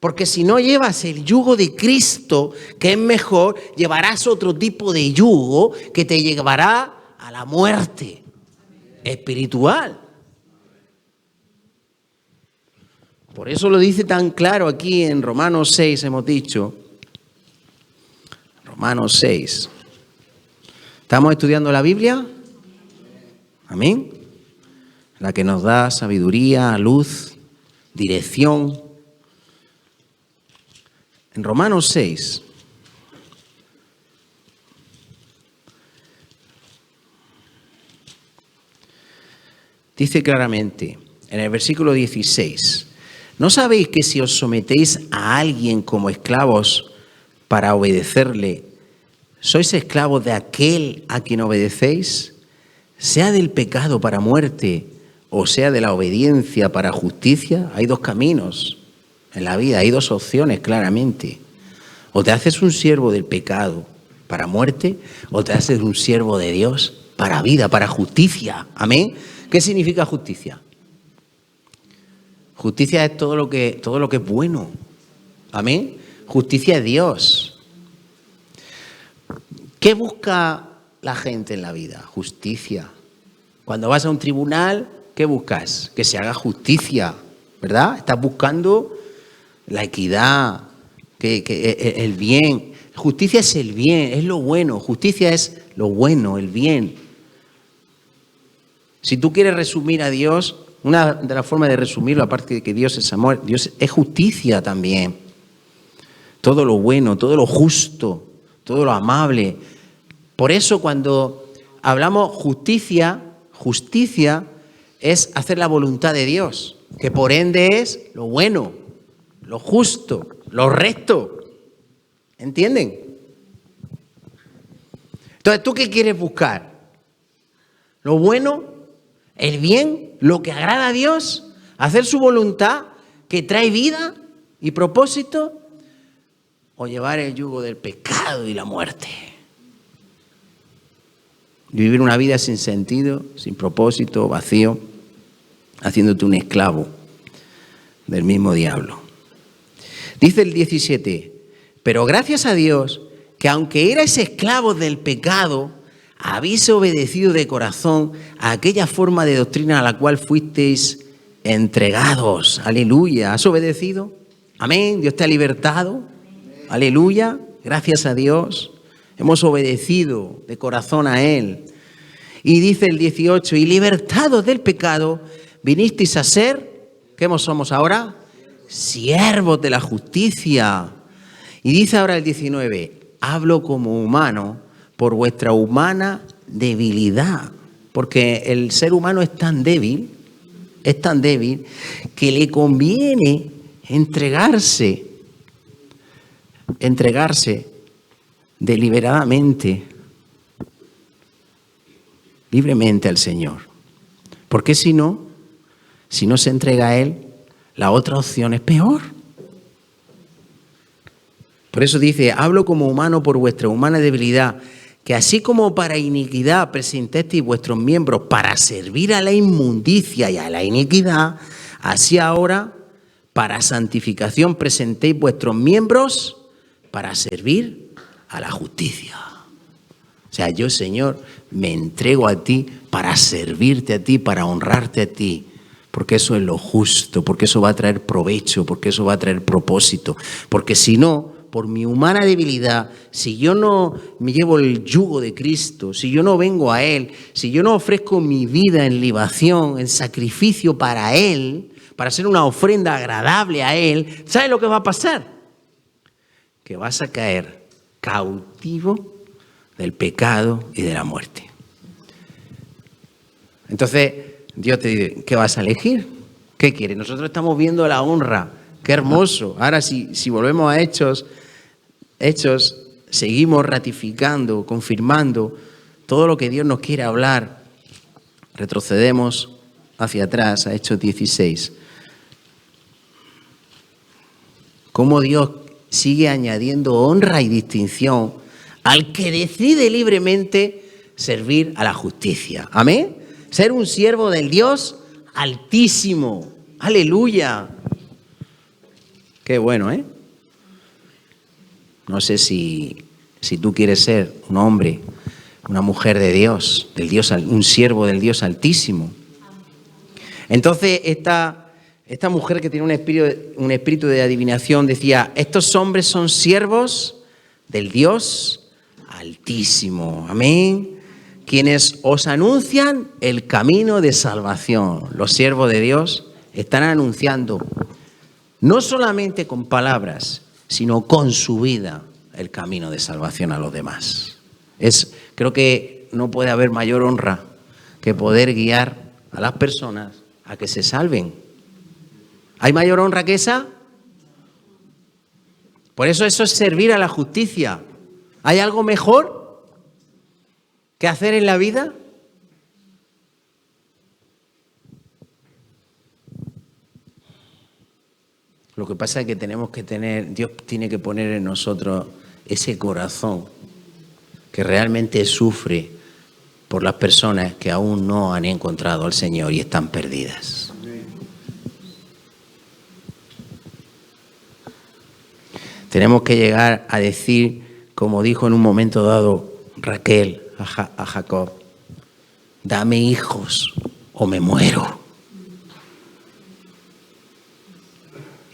Porque si no llevas el yugo de Cristo, que es mejor, llevarás otro tipo de yugo que te llevará a la muerte espiritual. Por eso lo dice tan claro aquí en Romanos 6, hemos dicho. Romanos 6. ¿Estamos estudiando la Biblia? Amén. La que nos da sabiduría, luz, dirección. En Romanos 6, dice claramente, en el versículo 16, ¿no sabéis que si os sometéis a alguien como esclavos para obedecerle, sois esclavos de aquel a quien obedecéis, sea del pecado para muerte o sea de la obediencia para justicia? Hay dos caminos en la vida, hay dos opciones claramente. O te haces un siervo del pecado para muerte, o te haces un siervo de Dios para vida, para justicia. Amén. ¿Qué significa justicia? Justicia es todo lo que es bueno. Amén. Justicia es Dios. ¿Qué busca la gente en la vida? Justicia. Cuando vas a un tribunal, ¿qué buscas? Que se haga justicia, ¿verdad? Estás buscando la equidad, que el bien. Justicia es el bien, es lo bueno. Justicia es lo bueno, el bien. Si tú quieres resumir a Dios, una de las formas de resumirlo, aparte de que Dios es amor, Dios es justicia también. Todo lo bueno, todo lo justo, todo lo amable, Por eso cuando hablamos justicia es hacer la voluntad de Dios, que por ende es lo bueno, lo justo, lo recto. ¿Entienden? Entonces, ¿tú qué quieres buscar? ¿Lo bueno? ¿El bien? ¿Lo que agrada a Dios? ¿Hacer su voluntad que trae vida y propósito? ¿O llevar el yugo del pecado y la muerte? Vivir una vida sin sentido, sin propósito, vacío, haciéndote un esclavo del mismo diablo. Dice el 17, pero gracias a Dios que aunque erais esclavos del pecado, habéis obedecido de corazón a aquella forma de doctrina a la cual fuisteis entregados. Aleluya. ¿Has obedecido? Amén. Dios te ha libertado. Aleluya. Gracias a Dios. Hemos obedecido de corazón a Él. Y dice el 18, y libertados del pecado, vinisteis a ser, ¿qué somos ahora? Siervos de la justicia. Y dice ahora el 19, hablo como humano por vuestra humana debilidad. Porque el ser humano es tan débil que le conviene entregarse deliberadamente, libremente al Señor. Porque si no se entrega a Él, la otra opción es peor. Por eso dice, hablo como humano por vuestra humana debilidad, que así como para iniquidad presentasteis vuestros miembros para servir a la inmundicia y a la iniquidad, así ahora para santificación presentéis vuestros miembros para servir a la justicia. O sea, yo, Señor, me entrego a ti para servirte a ti, para honrarte a ti, porque eso es lo justo, porque eso va a traer provecho, porque eso va a traer propósito, porque si no, por mi humana debilidad, si yo no me llevo el yugo de Cristo, si yo no vengo a Él, si yo no ofrezco mi vida en libación, en sacrificio para Él, para hacer una ofrenda agradable a Él, ¿sabes lo que va a pasar? Que vas a caer cautivo del pecado y de la muerte. Entonces, Dios te dice, ¿qué vas a elegir? ¿Qué quieres? Nosotros estamos viendo la honra. Qué hermoso. Ahora, si volvemos a Hechos, seguimos ratificando, confirmando todo lo que Dios nos quiere hablar. Retrocedemos hacia atrás a Hechos 16. Cómo Dios sigue añadiendo honra y distinción al que decide libremente servir a la justicia. Amén. Ser un siervo del Dios Altísimo. Aleluya. Qué bueno, ¿eh? No sé si tú quieres ser un hombre, una mujer de Dios, un siervo del Dios Altísimo. Entonces, esta mujer que tiene un espíritu de adivinación decía, estos hombres son siervos del Dios Altísimo. Amén. Quienes os anuncian el camino de salvación. Los siervos de Dios están anunciando, no solamente con palabras, sino con su vida, el camino de salvación a los demás. Creo que no puede haber mayor honra que poder guiar a las personas a que se salven. ¿Hay mayor honra que esa? Por eso es servir a la justicia. ¿Hay algo mejor que hacer en la vida? Lo que pasa es que Dios tiene que poner en nosotros ese corazón que realmente sufre por las personas que aún no han encontrado al Señor y están perdidas. Tenemos que llegar a decir, como dijo en un momento dado Raquel a Jacob, dame hijos o me muero.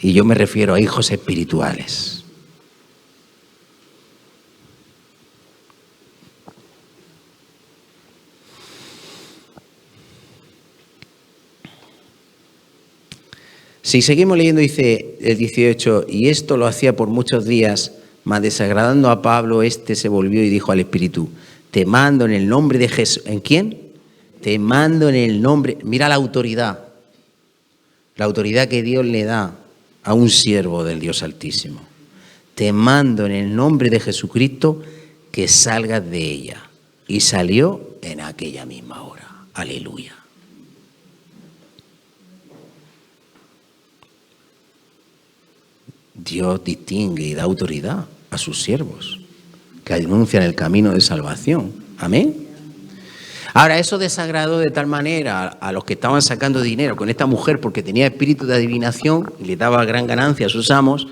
Y yo me refiero a hijos espirituales. Si seguimos leyendo, dice el 18, y esto lo hacía por muchos días, mas desagradando a Pablo, se volvió y dijo al Espíritu, te mando en el nombre de Jesús. ¿En quién? Te mando en el nombre. Mira la autoridad que Dios le da a un siervo del Dios Altísimo. Te mando en el nombre de Jesucristo que salgas de ella. Y salió en aquella misma hora. Aleluya. Dios distingue y da autoridad a sus siervos que anuncian el camino de salvación. Amén. Ahora, eso desagradó de tal manera a los que estaban sacando dinero con esta mujer porque tenía espíritu de adivinación y le daba gran ganancia a sus amos,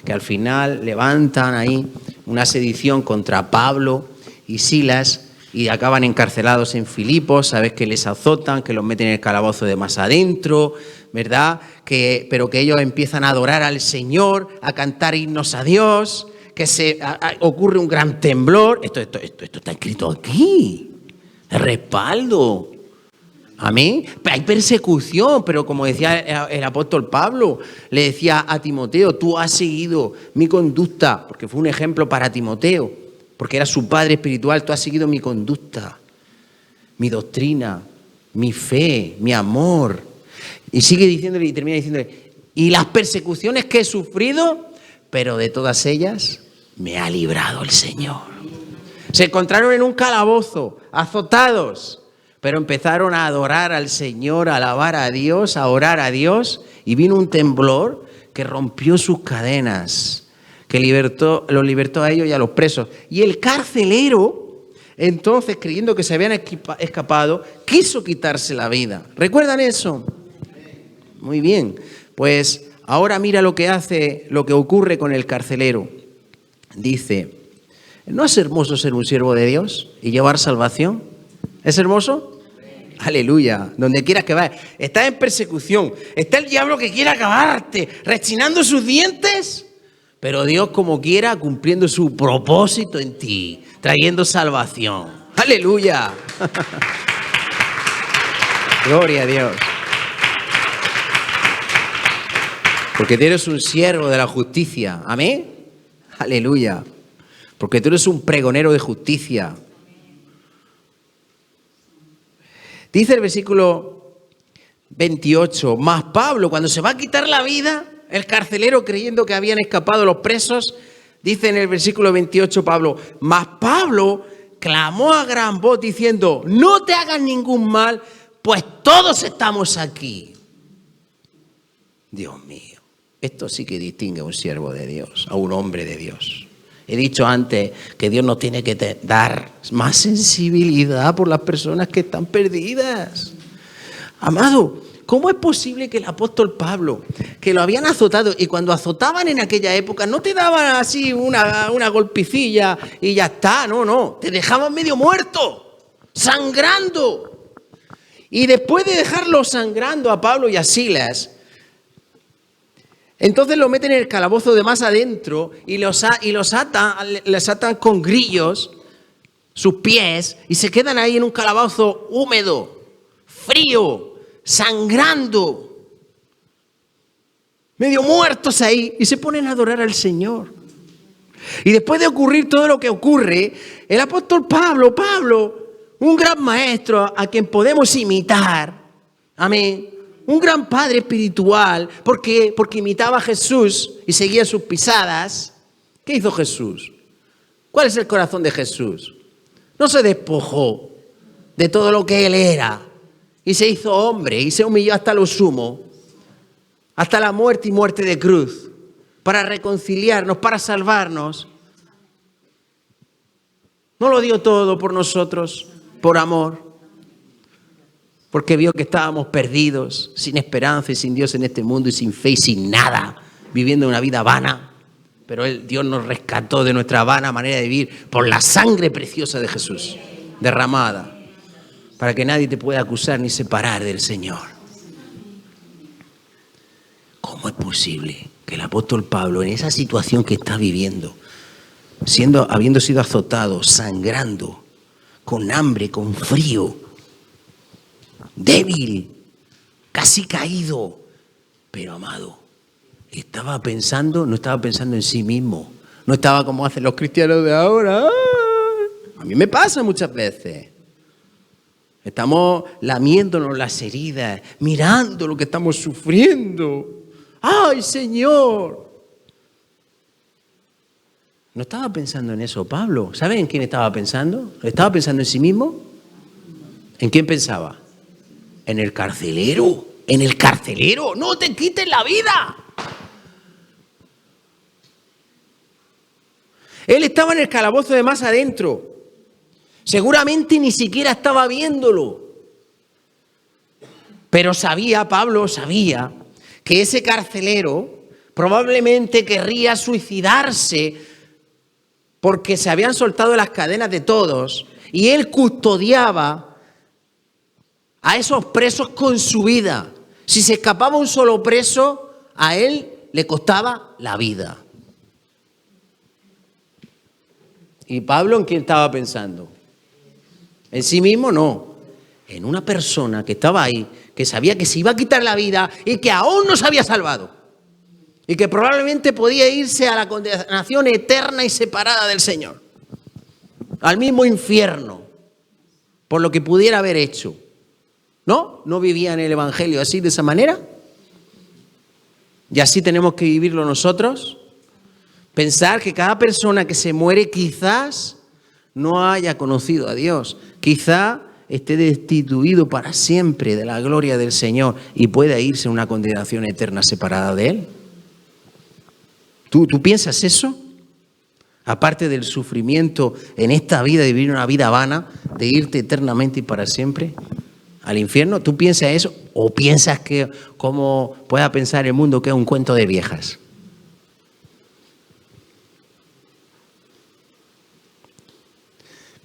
que al final levantan ahí una sedición contra Pablo y Silas y acaban encarcelados en Filipos. Sabes que les azotan, que los meten en el calabozo de más adentro, ¿verdad? Pero que ellos empiezan a adorar al Señor, a cantar himnos a Dios, que ocurre un gran temblor. Esto está escrito aquí. Respaldo. Amén. Hay persecución, pero como decía el apóstol Pablo, le decía a Timoteo, tú has seguido mi conducta, porque fue un ejemplo para Timoteo, porque era su padre espiritual, tú has seguido mi conducta, mi doctrina, mi fe, mi amor. Y sigue diciéndole y termina diciéndole, y las persecuciones que he sufrido, pero de todas ellas me ha librado el Señor. Se encontraron en un calabozo, azotados, pero empezaron a adorar al Señor, a alabar a Dios, a orar a Dios, y vino un temblor que rompió sus cadenas, que los libertó a ellos y a los presos. Y el carcelero, entonces, creyendo que se habían escapado, quiso quitarse la vida. ¿Recuerdan eso? Muy bien. Pues ahora mira lo que ocurre con el carcelero. Dice, ¿no es hermoso ser un siervo de Dios y llevar salvación? ¿Es hermoso? Aleluya. Donde quieras que vayas. Estás en persecución. Está el diablo que quiere acabarte, rechinando sus dientes. Pero Dios, como quiera, cumpliendo su propósito en ti, trayendo salvación. Aleluya. Gloria a Dios. Porque tú eres un siervo de la justicia. Amén. Aleluya. Porque tú eres un pregonero de justicia. Dice el versículo 28, más Pablo, cuando se va a quitar la vida, el carcelero creyendo que habían escapado los presos, dice en el versículo 28 Pablo, más Pablo clamó a gran voz diciendo, no te hagas ningún mal, pues todos estamos aquí. Dios mío, esto sí que distingue a un siervo de Dios, a un hombre de Dios. He dicho antes que Dios nos tiene que dar más sensibilidad por las personas que están perdidas. Amado, ¿cómo es posible que el apóstol Pablo, que lo habían azotado, y cuando azotaban en aquella época no te daban así una golpicilla y ya está, no, te dejaban medio muerto, sangrando. Y después de dejarlo sangrando a Pablo y a Silas, entonces lo meten en el calabozo de más adentro y les atan con grillos sus pies y se quedan ahí en un calabozo húmedo, frío, sangrando, medio muertos ahí, y se ponen a adorar al Señor. Y después de ocurrir todo lo que ocurre, el apóstol Pablo, un gran maestro a quien podemos imitar, amén, un gran padre espiritual, porque imitaba a Jesús y seguía sus pisadas. ¿Qué hizo Jesús? ¿Cuál es el corazón de Jesús? No se despojó de todo lo que él era y se hizo hombre y se humilló hasta lo sumo, hasta la muerte y muerte de cruz, para reconciliarnos, para salvarnos. No lo dio todo por nosotros, por amor. Porque vio que estábamos perdidos, sin esperanza y sin Dios en este mundo y sin fe y sin nada, viviendo una vida vana. Pero Dios nos rescató de nuestra vana manera de vivir por la sangre preciosa de Jesús, derramada, para que nadie te pueda acusar ni separar del Señor. ¿Cómo es posible que el apóstol Pablo, en esa situación que está viviendo, habiendo sido azotado, sangrando, con hambre, con frío, débil, casi caído, pero amado, no estaba pensando en sí mismo, no estaba como hacen los cristianos de ahora, A mí me pasa muchas veces. Estamos lamiéndonos las heridas, mirando lo que estamos sufriendo. ¡Ay, Señor! No estaba pensando en eso Pablo. ¿Saben en quién estaba pensando? ¿Estaba pensando en sí mismo? ¿En quién pensaba? En el carcelero. En el carcelero. ¡No te quites la vida! Él estaba en el calabozo de más adentro. Seguramente ni siquiera estaba viéndolo. Pero Pablo sabía que ese carcelero probablemente querría suicidarse porque se habían soltado las cadenas de todos y él custodiaba a esos presos con su vida. Si se escapaba un solo preso, a él le costaba la vida. ¿Y Pablo en quién estaba pensando? En sí mismo no, en una persona que estaba ahí, que sabía que se iba a quitar la vida y que aún no se había salvado. Y que probablemente podía irse a la condenación eterna y separada del Señor. Al mismo infierno, por lo que pudiera haber hecho. ¿No? ¿No vivía en el Evangelio así, de esa manera? ¿Y así tenemos que vivirlo nosotros? Pensar que cada persona que se muere quizás no haya conocido a Dios. Quizá esté destituido para siempre de la gloria del Señor y pueda irse a una condenación eterna separada de Él. ¿Tú piensas eso? Aparte del sufrimiento en esta vida, de vivir una vida vana, de irte eternamente y para siempre al infierno, ¿tú piensas eso? ¿O piensas que, como pueda pensar el mundo, que es un cuento de viejas?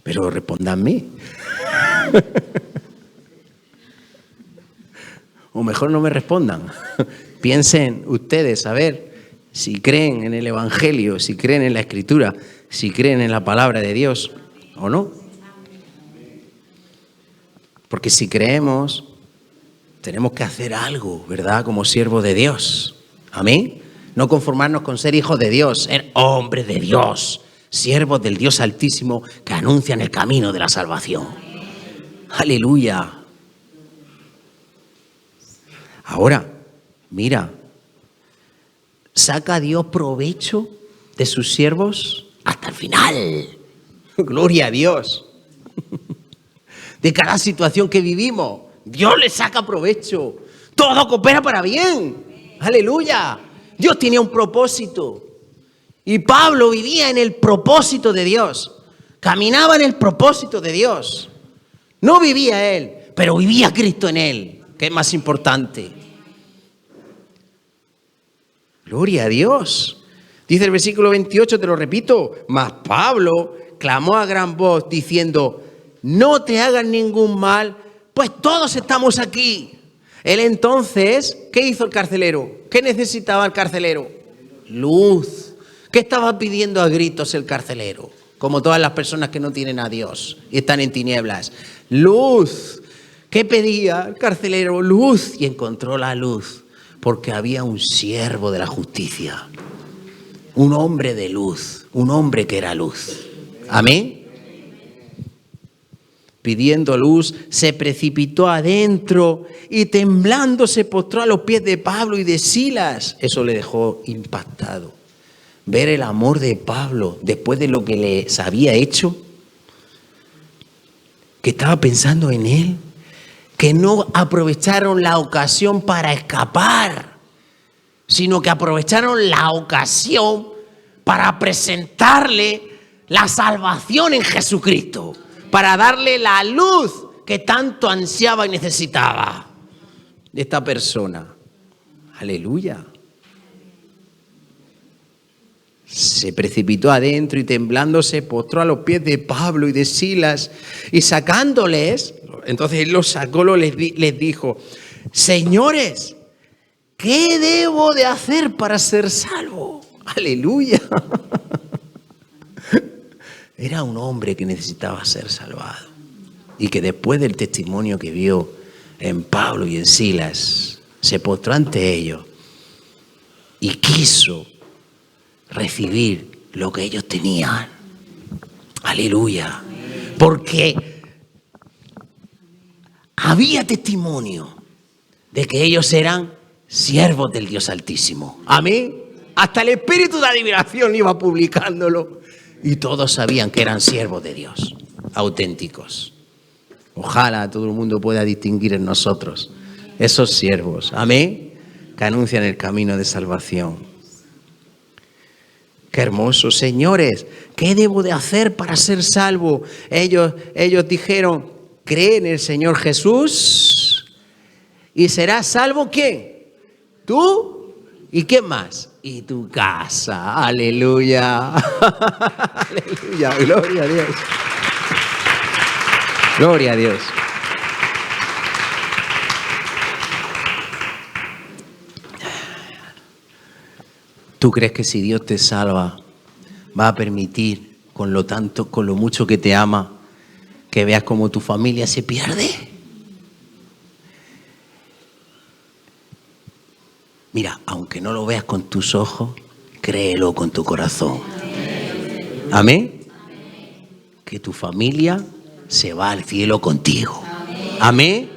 Pero respóndanme. O mejor no me respondan. Piensen ustedes, a ver, si creen en el Evangelio, si creen en la Escritura, si creen en la palabra de Dios o no. Porque si creemos, tenemos que hacer algo, ¿verdad? Como siervos de Dios. Amén. No conformarnos con ser hijos de Dios, ser hombres de Dios, siervos del Dios Altísimo que anuncian el camino de la salvación. Aleluya. Ahora, mira, ¿saca Dios provecho de sus siervos? Hasta el final. Gloria a Dios. De cada situación que vivimos, Dios le saca provecho. Todo coopera para bien. Aleluya. Dios tenía un propósito. Y Pablo vivía en el propósito de Dios. Caminaba en el propósito de Dios. No vivía él, pero vivía Cristo en él, que es más importante. Gloria a Dios. Dice el versículo 28, te lo repito, mas Pablo clamó a gran voz diciendo, no te hagan ningún mal, pues todos estamos aquí. Él entonces, ¿qué hizo el carcelero? ¿Qué necesitaba el carcelero? Luz. ¿Qué estaba pidiendo a gritos el carcelero? Como todas las personas que no tienen a Dios y están en tinieblas. Luz. ¿Qué pedía el carcelero? Luz. Y encontró la luz porque había un siervo de la justicia. Un hombre de luz. Un hombre que era luz. Amén. Pidiendo luz, se precipitó adentro y temblando se postró a los pies de Pablo y de Silas. Eso le dejó impactado. Ver el amor de Pablo después de lo que les había hecho, que estaba pensando en él, que no aprovecharon la ocasión para escapar, sino que aprovecharon la ocasión para presentarle la salvación en Jesucristo, para darle la luz que tanto ansiaba y necesitaba de esta persona. Aleluya. Se precipitó adentro y temblando se postró a los pies de Pablo y de Silas y sacándoles, entonces él los sacó, les dijo, señores, ¿qué debo de hacer para ser salvo? Aleluya. Era un hombre que necesitaba ser salvado y que después del testimonio que vio en Pablo y en Silas, se postró ante ellos y quiso recibir lo que ellos tenían. Aleluya. Porque había testimonio de que ellos eran siervos del Dios Altísimo. Amén. Hasta el espíritu de adivinación iba publicándolo. Y todos sabían que eran siervos de Dios, auténticos. Ojalá todo el mundo pueda distinguir en nosotros esos siervos. Amén. Que anuncian el camino de salvación. Qué hermoso, señores. ¿Qué debo de hacer para ser salvo? Ellos dijeron, cree en el Señor Jesús y serás salvo. ¿Quién? ¿Tú? ¿Y quién más? Y tu casa. Aleluya. Aleluya. Gloria a Dios. Gloria a Dios. ¿Tú crees que si Dios te salva, va a permitir, con lo mucho que te ama, que veas cómo tu familia se pierde? Mira, aunque no lo veas con tus ojos, créelo con tu corazón. Amén. Que tu familia se va al cielo contigo. Amén.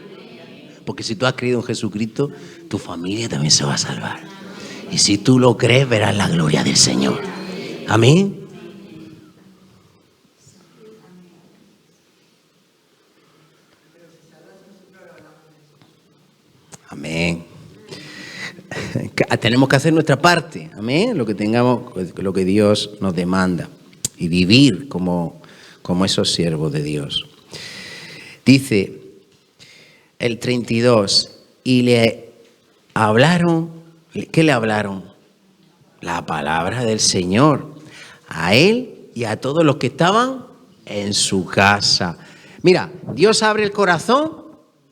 Porque si tú has creído en Jesucristo, tu familia también se va a salvar. Y si tú lo crees, verás la gloria del Señor. Amén. Amén. Tenemos que hacer nuestra parte. Amén. Lo que Dios nos demanda. Y vivir como esos siervos de Dios. Dice el 32. Y le hablaron. ¿Qué le hablaron? La palabra del Señor. A él y a todos los que estaban en su casa. Mira, Dios abre el corazón,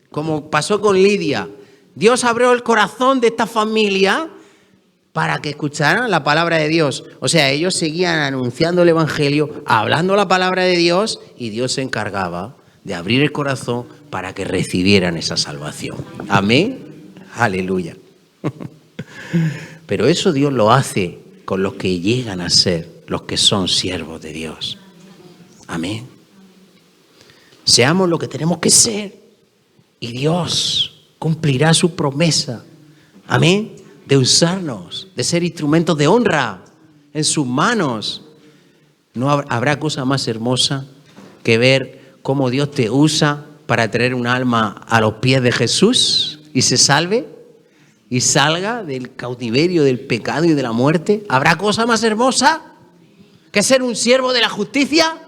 como pasó con Lidia. Dios abrió el corazón de esta familia para que escucharan la palabra de Dios. O sea, ellos seguían anunciando el Evangelio, hablando la palabra de Dios, y Dios se encargaba de abrir el corazón para que recibieran esa salvación. Amén. Aleluya. Pero eso Dios lo hace con los que llegan a ser los que son siervos de Dios. Amén. Seamos lo que tenemos que ser y Dios cumplirá su promesa. Amén. De usarnos, de ser instrumentos de honra en sus manos. No habrá cosa más hermosa que ver cómo Dios te usa para traer un alma a los pies de Jesús y se salve y salga del cautiverio del pecado y de la muerte. ¿Habrá cosa más hermosa que ser un siervo de la justicia?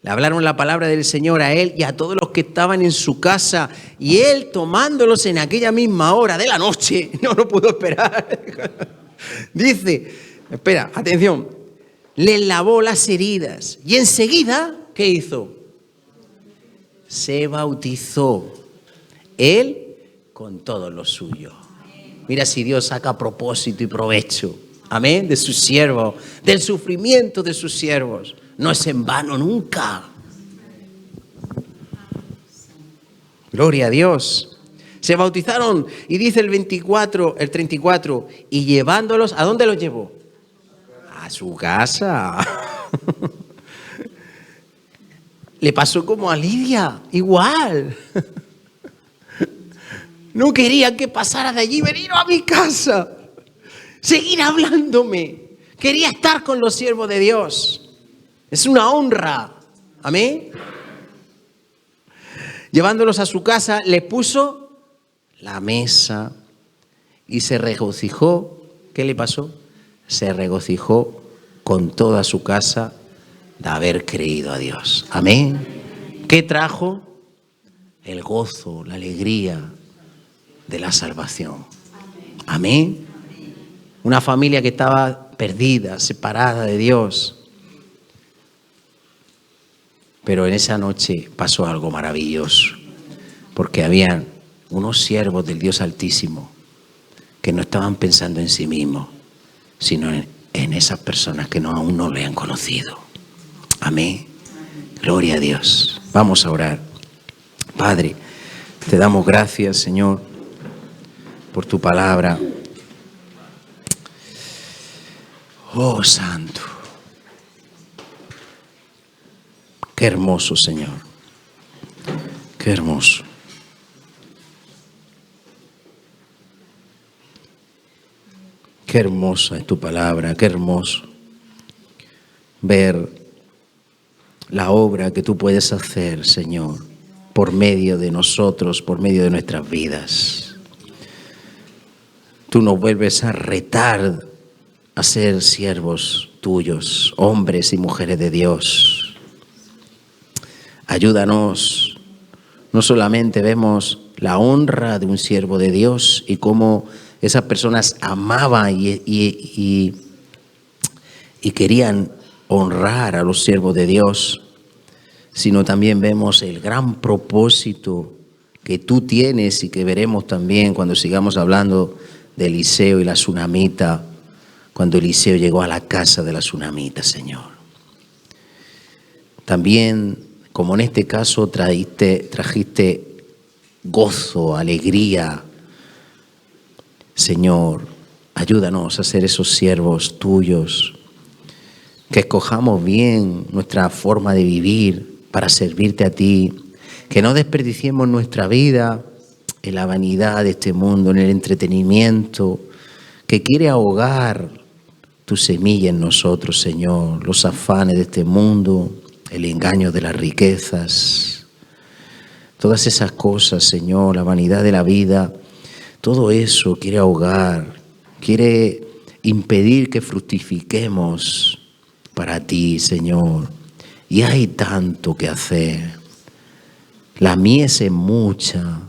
Le hablaron la palabra del Señor a él y a todos los que estaban en su casa. Y él, tomándolos en aquella misma hora de la noche, no pudo esperar. Dice, espera, atención, les lavó las heridas. Y enseguida, ¿qué hizo? Se bautizó. Él con todos los suyos. Mira si Dios saca propósito y provecho. Amén, de sus siervos, del sufrimiento de sus siervos. No es en vano nunca. Gloria a Dios. Se bautizaron y dice el 34, y llevándolos, ¿a dónde los llevó? A su casa. Le pasó como a Lidia, igual. No quería que pasara de allí, venir a mi casa, seguir hablándome. Quería estar con los siervos de Dios. Es una honra. Amén. Llevándolos a su casa, le puso la mesa y se regocijó. ¿Qué le pasó? Se regocijó con toda su casa de haber creído a Dios. Amén. ¿Qué trajo? El gozo, la alegría de la salvación. Amén. Una familia que estaba perdida, separada de Dios. Pero en esa noche pasó algo maravilloso, porque habían unos siervos del Dios Altísimo que no estaban pensando en sí mismos, sino en esas personas que aún no le han conocido. Amén. Gloria a Dios. Vamos a orar. Padre, te damos gracias, Señor, por tu palabra. Oh, Santo. Qué hermoso, Señor. Qué hermoso. Qué hermosa es tu palabra, qué hermoso ver la obra que tú puedes hacer, Señor, por medio de nosotros, por medio de nuestras vidas. Tú nos vuelves a retar a ser siervos tuyos, hombres y mujeres de Dios. Ayúdanos. No solamente vemos la honra de un siervo de Dios y cómo esas personas amaban y querían honrar a los siervos de Dios, sino también vemos el gran propósito que tú tienes y que veremos también cuando sigamos hablando de Eliseo y la tsunamita, cuando Eliseo llegó a la casa de la tsunamita, Señor. También, como en este caso, trajiste gozo, alegría. Señor, ayúdanos a ser esos siervos tuyos, que escojamos bien nuestra forma de vivir para servirte a ti, que no desperdiciemos nuestra vida en la vanidad de este mundo, en el entretenimiento, que quiere ahogar tu semilla en nosotros, Señor, los afanes de este mundo, el engaño de las riquezas, todas esas cosas, Señor, la vanidad de la vida. Todo eso quiere ahogar, quiere impedir que fructifiquemos para ti, Señor. Y hay tanto que hacer. La mies es mucha,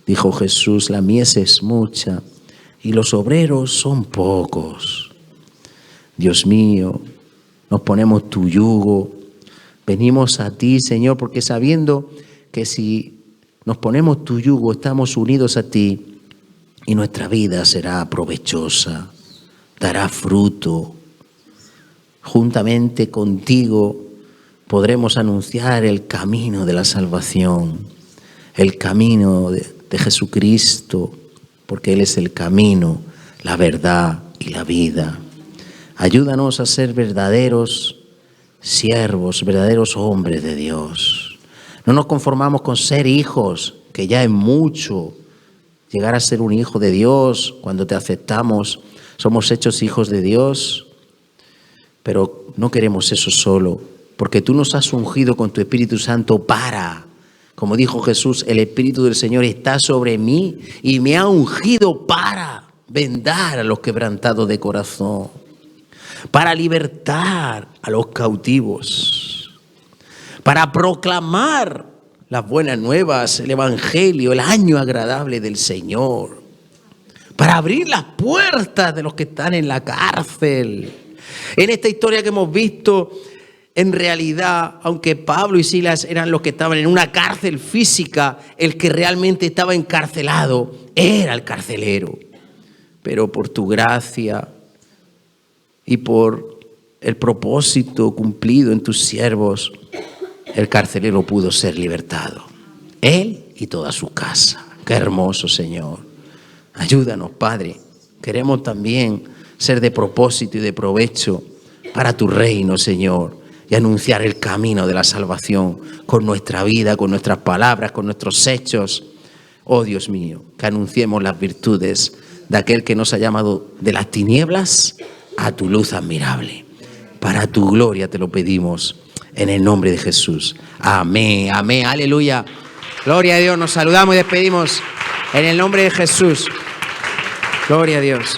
dijo Jesús, la mies es mucha y los obreros son pocos. Dios mío, nos ponemos tu yugo, venimos a ti, Señor, porque sabiendo que si nos ponemos tu yugo, estamos unidos a ti, y nuestra vida será provechosa, dará fruto. Juntamente contigo podremos anunciar el camino de la salvación, el camino de Jesucristo, porque Él es el camino, la verdad y la vida. Ayúdanos a ser verdaderos siervos, verdaderos hombres de Dios. No nos conformamos con ser hijos, que ya es mucho. Llegar a ser un hijo de Dios, cuando te aceptamos, somos hechos hijos de Dios, pero no queremos eso solo, porque tú nos has ungido con tu Espíritu Santo para, como dijo Jesús, el Espíritu del Señor está sobre mí y me ha ungido para vendar a los quebrantados de corazón, para libertar a los cautivos, para proclamar las buenas nuevas, el Evangelio, el año agradable del Señor, para abrir las puertas de los que están en la cárcel. En esta historia que hemos visto, en realidad, aunque Pablo y Silas eran los que estaban en una cárcel física, el que realmente estaba encarcelado era el carcelero. Pero por tu gracia y por el propósito cumplido en tus siervos, el carcelero pudo ser libertado, él y toda su casa. Qué hermoso, Señor. Ayúdanos, Padre. Queremos también ser de propósito y de provecho para tu reino, Señor, y anunciar el camino de la salvación con nuestra vida, con nuestras palabras, con nuestros hechos. Oh, Dios mío, que anunciemos las virtudes de aquel que nos ha llamado de las tinieblas a tu luz admirable. Para tu gloria te lo pedimos. En el nombre de Jesús. Amén, amén, aleluya. Gloria a Dios, nos saludamos y despedimos en el nombre de Jesús. Gloria a Dios.